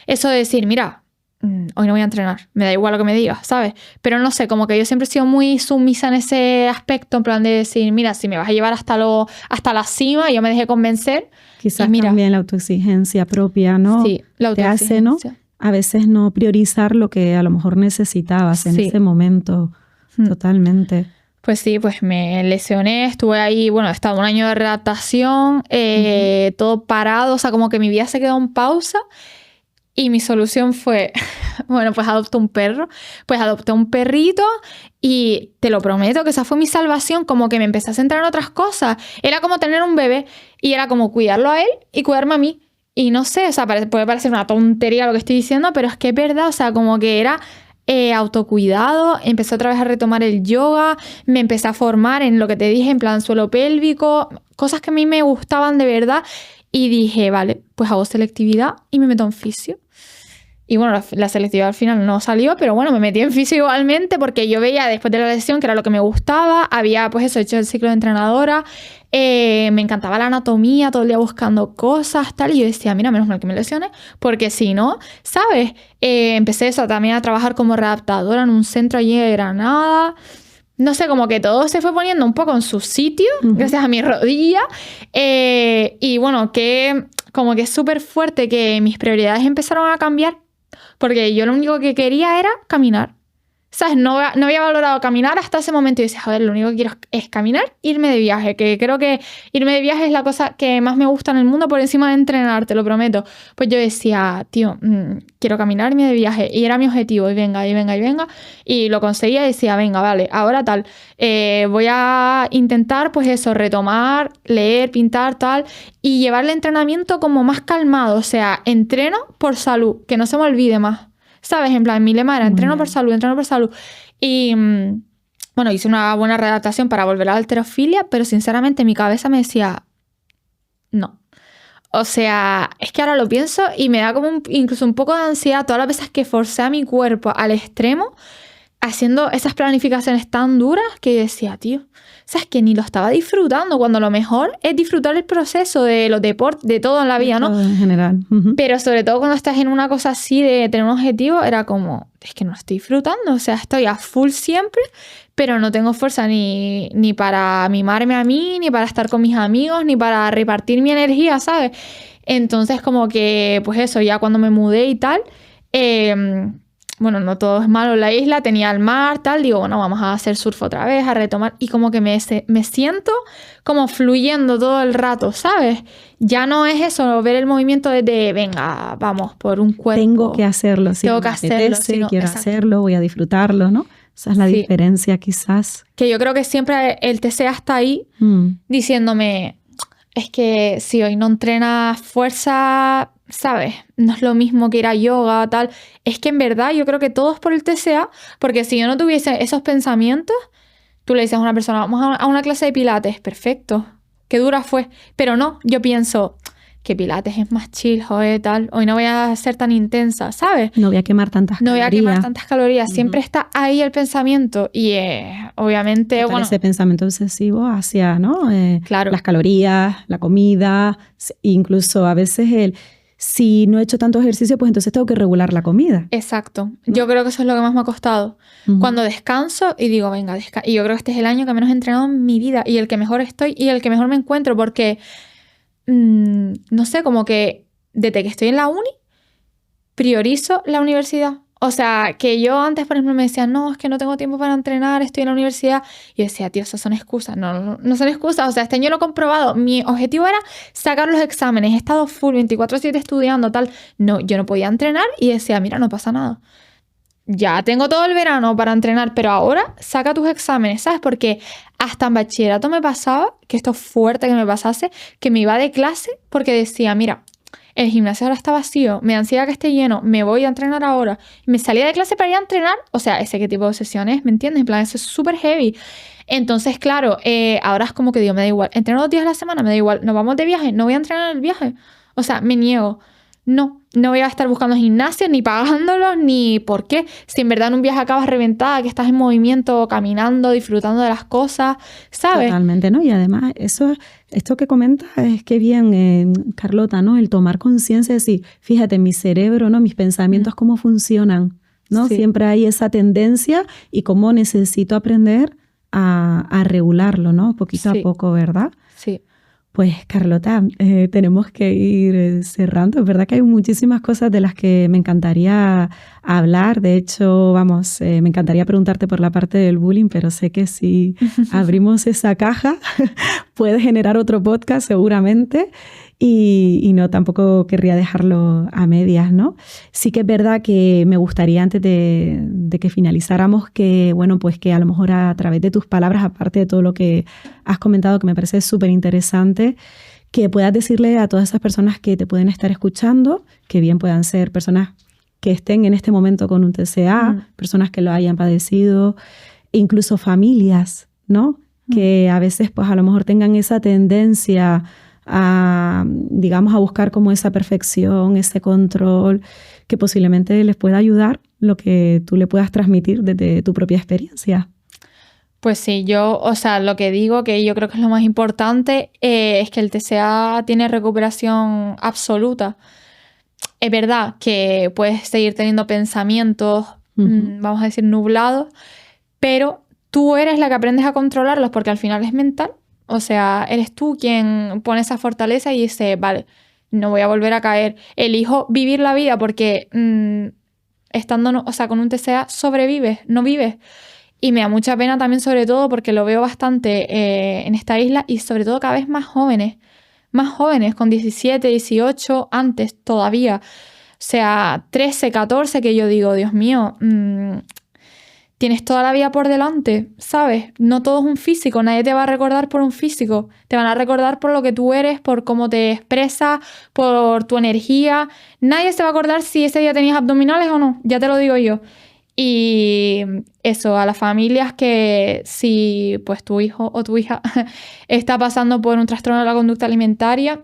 eso de decir, mira, hoy no voy a entrenar, me da igual lo que me digas, ¿sabes? Pero no sé, como que yo siempre he sido muy sumisa en ese aspecto, en plan de decir, mira, si me vas a llevar hasta la cima, yo me dejé convencer. Quizás y mira, también la autoexigencia propia, ¿no? Sí, la Te hace, ¿no? A veces no priorizar lo que a lo mejor necesitabas en ese momento. Totalmente. Pues sí, pues me lesioné, estuve ahí, bueno, he estado un año de readaptación, todo parado, o sea, como que mi vida se quedó en pausa y mi solución fue, bueno, pues adopté un perro, pues adopté un perrito y te lo prometo que esa fue mi salvación, como que me empecé a centrar en otras cosas. Era como tener un bebé y era como cuidarlo a él y cuidarme a mí. Y no sé, o sea, puede parecer una tontería lo que estoy diciendo, pero es que es verdad, o sea, como que era autocuidado, empecé otra vez a retomar el yoga, me empecé a formar en lo que te dije, en plan suelo pélvico, cosas que a mí me gustaban de verdad y dije, vale, pues hago selectividad y me meto en fisio. Y bueno, la selectividad al final no salió, pero bueno, me metí en fisio igualmente porque yo veía después de la lesión que era lo que me gustaba, había pues eso, hecho el ciclo de entrenadora, me encantaba la anatomía, todo el día buscando cosas, tal, y yo decía, mira, menos mal que me lesioné, porque si no, ¿sabes? Empecé eso también a trabajar como readaptadora en un centro allí de Granada. No sé, como que todo se fue poniendo un poco en su sitio, gracias a mi rodilla. Y bueno, que como que es súper fuerte que mis prioridades empezaron a cambiar. Porque yo lo único que quería era caminar. ¿Sabes? No había valorado caminar hasta ese momento. Y decía, joder, lo único que quiero es caminar, irme de viaje. Que creo que irme de viaje es la cosa que más me gusta en el mundo por encima de entrenar, te lo prometo. Pues yo decía, tío, quiero caminar, irme de viaje. Y era mi objetivo. Y venga, y venga, y venga. Y lo conseguía y decía, venga, vale, ahora tal. Voy a intentar, pues eso, retomar, leer, pintar, tal. Y llevar el entrenamiento como más calmado. O sea, entreno por salud. Que no se me olvide más. ¿Sabes? En plan, mi lema era entreno por salud, entreno por salud. Y bueno, hice una buena redactación para volver a la halterofilia, pero sinceramente mi cabeza me decía, no. O sea, es que ahora lo pienso y me da como incluso un poco de ansiedad todas las veces que forcé a mi cuerpo al extremo haciendo esas planificaciones tan duras que yo decía, tío, sabes que ni lo estaba disfrutando, cuando lo mejor es disfrutar el proceso de los deportes, de todo en la vida, ¿no? Todo en general. Pero sobre todo cuando estás en una cosa así de tener un objetivo, era como, es que no estoy disfrutando, o sea, estoy a full siempre, pero no tengo fuerza ni para mimarme a mí, ni para estar con mis amigos, ni para repartir mi energía, ¿sabes? Entonces como que, pues eso, ya cuando me mudé y tal, bueno, no todo es malo en la isla, tenía el mar, tal, digo, bueno, vamos a hacer surf otra vez, a retomar, y como que me siento como fluyendo todo el rato, ¿sabes? Ya no es eso, ver el movimiento desde, venga, vamos, por un cuerpo. Tengo que hacerlo, sí. Tengo que hacerlo. Quiero hacerlo, voy a disfrutarlo, ¿no? Esa es la diferencia, quizás. Que yo creo que siempre el TCA está ahí diciéndome, es que si hoy no entrenas fuerza, ¿sabes? No es lo mismo que ir a yoga, tal. Es que en verdad yo creo que todo es por el TCA, porque si yo no tuviese esos pensamientos, tú le dices a una persona, vamos a una clase de pilates, perfecto, qué dura fue. Pero no, yo pienso que pilates es más chill, joder, tal. Hoy no voy a ser tan intensa, ¿sabes? No voy a quemar tantas calorías. No voy a quemar tantas calorías. Siempre está ahí el pensamiento y obviamente, bueno... ese pensamiento obsesivo hacia, ¿no? Claro. Las calorías, la comida, incluso a veces si no he hecho tanto ejercicio, pues entonces tengo que regular la comida. Exacto. Yo creo que eso es lo que más me ha costado. Cuando descanso y digo, venga, y yo creo que este es el año que menos he entrenado en mi vida y el que mejor estoy y el que mejor me encuentro porque... no sé, como que desde que estoy en la uni, priorizo la universidad. O sea, que yo antes, por ejemplo, me decían, no, es que no tengo tiempo para entrenar, estoy en la universidad. Y yo decía, tío, esas son excusas. No son excusas. O sea, este año lo he comprobado. Mi objetivo era sacar los exámenes. He estado full 24/7 estudiando, tal. No, yo no podía entrenar y decía, mira, no pasa nada. Ya tengo todo el verano para entrenar, pero ahora saca tus exámenes, ¿sabes? Porque hasta en bachillerato me pasaba, que esto es fuerte que me pasase, que me iba de clase porque decía, mira, el gimnasio ahora está vacío, me da ansiedad que esté lleno, me voy a entrenar ahora. Y me salía de clase para ir a entrenar, o sea, ese qué tipo de sesiones, ¿me entiendes? En plan, eso es súper heavy. Entonces, claro, ahora es como que digo, me da igual, entreno 2 días a la semana, me da igual, nos vamos de viaje, no voy a entrenar el viaje. O sea, me niego. No, no voy a estar buscando gimnasios, ni pagándolos, ni por qué. Si en verdad en un viaje acabas reventada, que estás en movimiento, caminando, disfrutando de las cosas, ¿sabes? Totalmente, ¿no? Y además, esto que comentas es que bien, Carlota, ¿no? El tomar conciencia de decir, fíjate, mi cerebro, ¿no? Mis pensamientos, cómo funcionan, ¿no? Sí. Siempre hay esa tendencia y cómo necesito aprender a regularlo, ¿no? Poquito a poco, ¿verdad? Sí. Pues Carlota, tenemos que ir cerrando. Es verdad que hay muchísimas cosas de las que me encantaría hablar. De hecho, vamos, me encantaría preguntarte por la parte del bullying, pero sé que si abrimos esa caja puede generar otro podcast seguramente. Y no, tampoco querría dejarlo a medias, ¿no? Sí que es verdad que me gustaría, antes de que finalizáramos, que, bueno, pues que a lo mejor a través de tus palabras, aparte de todo lo que has comentado, que me parece súper interesante, que puedas decirle a todas esas personas que te pueden estar escuchando, que bien puedan ser personas que estén en este momento con un TCA, personas que lo hayan padecido, incluso familias, ¿no? Que a veces, pues a lo mejor tengan esa tendencia a, digamos, a buscar como esa perfección, ese control, que posiblemente les pueda ayudar lo que tú le puedas transmitir desde tu propia experiencia. Pues sí, o sea, lo que digo, que yo creo que es lo más importante, es que el TCA tiene recuperación absoluta. Es verdad que puedes seguir teniendo pensamientos, vamos a decir, nublados, pero tú eres la que aprendes a controlarlos, porque al final es mental. O sea, eres tú quien pone esa fortaleza y dice, vale, no voy a volver a caer. Elijo vivir la vida porque estando, o sea, con un TCA sobrevives, no vives. Y me da mucha pena también, sobre todo, porque lo veo bastante en esta isla y sobre todo cada vez más jóvenes, con 17, 18, antes todavía. O sea, 13, 14, que yo digo, Dios mío, tienes toda la vida por delante, ¿sabes? No todo es un físico, nadie te va a recordar por un físico. Te van a recordar por lo que tú eres, por cómo te expresas, por tu energía. Nadie se va a acordar si ese día tenías abdominales o no, ya te lo digo yo. Y eso, a las familias que si pues tu hijo o tu hija está pasando por un trastorno de la conducta alimentaria,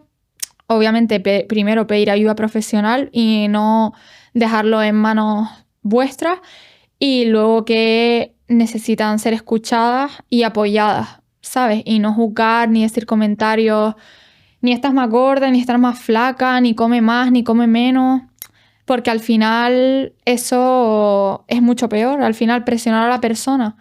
obviamente primero pedir ayuda profesional y no dejarlo en manos vuestras. Y luego que necesitan ser escuchadas y apoyadas, ¿sabes? Y no juzgar, ni decir comentarios, ni estás más gorda, ni estás más flaca, ni come más, ni come menos. Porque al final eso es mucho peor, al final presionar a la persona.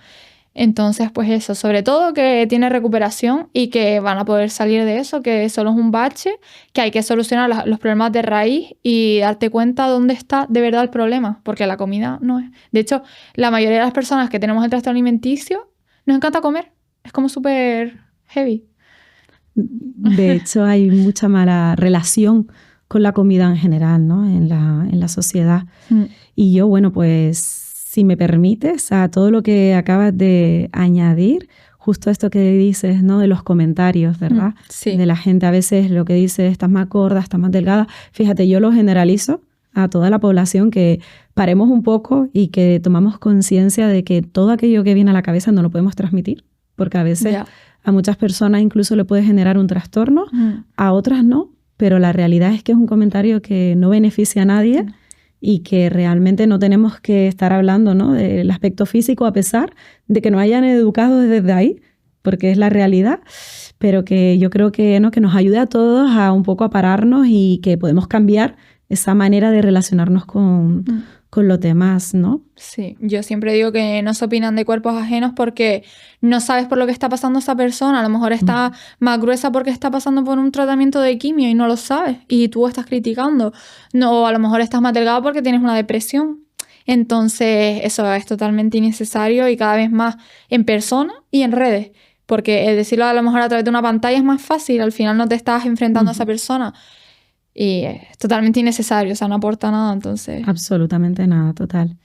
Entonces, pues eso, sobre todo que tiene recuperación y que van a poder salir de eso, que solo es un bache, que hay que solucionar los problemas de raíz y darte cuenta dónde está de verdad el problema, porque la comida no es. De hecho, la mayoría de las personas que tenemos el trastorno alimenticio nos encanta comer, es como súper heavy. De hecho, hay mucha mala relación con la comida en general, ¿no? En la sociedad. Y yo, bueno, pues si me permites, a todo lo que acabas de añadir, justo esto que dices, ¿no? De los comentarios, ¿verdad? Sí. De la gente a veces lo que dice, estás más gorda, estás más delgada. Fíjate, yo lo generalizo a toda la población, que paremos un poco y que tomamos conciencia de que todo aquello que viene a la cabeza no lo podemos transmitir, porque a veces a muchas personas incluso le puede generar un trastorno, a otras no, pero la realidad es que es un comentario que no beneficia a nadie. Y que realmente no tenemos que estar hablando, ¿no? Del aspecto físico, a pesar de que nos hayan educado desde ahí, porque es la realidad, pero que yo creo que, ¿no? Que nos ayude a todos a un poco a pararnos y que podemos cambiar esa manera de relacionarnos con los demás, ¿no? Sí, yo siempre digo que no se opinan de cuerpos ajenos porque no sabes por lo que está pasando esa persona. A lo mejor está más gruesa porque está pasando por un tratamiento de quimio y no lo sabes y tú estás criticando. No, a lo mejor estás más delgado porque tienes una depresión. Entonces eso es totalmente innecesario y cada vez más en persona y en redes. Porque decirlo a lo mejor a través de una pantalla es más fácil. Al final no te estás enfrentando a esa persona. Y es totalmente innecesario, o sea, no aporta nada, entonces. Absolutamente nada, total.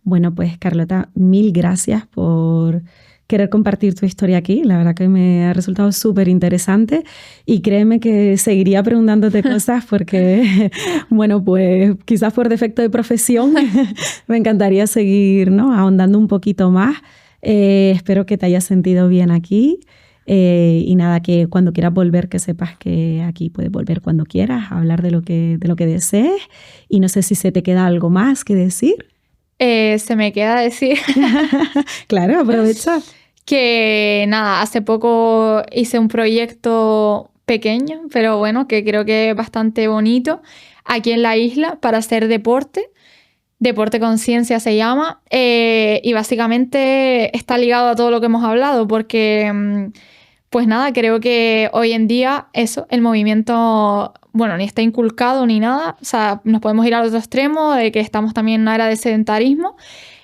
Bueno, pues Carlota, mil gracias por querer compartir tu historia aquí. La verdad que me ha resultado súper interesante y créeme que seguiría preguntándote cosas porque, bueno, pues quizás por defecto de profesión me encantaría seguir, ¿no? Ahondando un poquito más. Espero que te hayas sentido bien aquí. Y nada, que cuando quieras volver, que sepas que aquí puedes volver cuando quieras, a hablar de lo que desees. Y no sé si se te queda algo más que decir. Se me queda decir Claro, aprovecha. que nada, hace poco hice un proyecto pequeño, pero bueno, que creo que es bastante bonito, aquí en la isla para hacer deporte. Deporte Conciencia se llama, y básicamente está ligado a todo lo que hemos hablado, porque pues nada, creo que hoy en día eso, el movimiento, bueno, ni está inculcado ni nada, o sea, nos podemos ir al otro extremo de que estamos también en una era de sedentarismo.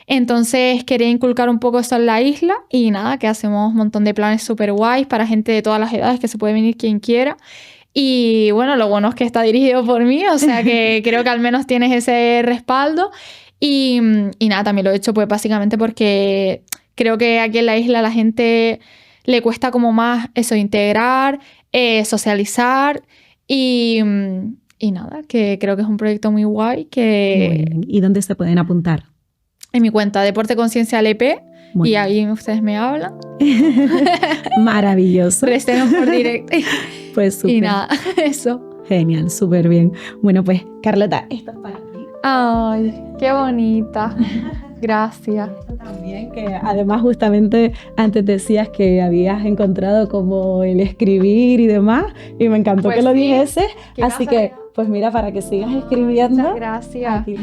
Entonces quería inculcar un poco eso en la isla y nada, que hacemos un montón de planes súper guays para gente de todas las edades, que se puede venir quien quiera. Y bueno, lo bueno es que está dirigido por mí, o sea que creo que al menos tienes ese respaldo. Y nada, también lo he hecho pues básicamente porque creo que aquí en la isla a la gente le cuesta como más eso, integrar, socializar y nada, que creo que es un proyecto muy guay que... Muy bien. ¿Y dónde se pueden apuntar? En mi cuenta Deporte Conciencia LP Muy y bien. ahí ustedes me hablan. Maravilloso. Restenos por directo. Pues súper. Y nada, eso. Genial, súper bien. Bueno, pues Carlota, esto es para ti. Ay, qué bonita. Gracias. Esto también, que además justamente antes decías que habías encontrado como el escribir y demás, y me encantó Pues que lo sí, dijeses, qué así que casualidad. pues mira, para que sigas escribiendo. Muchas gracias. Aquí.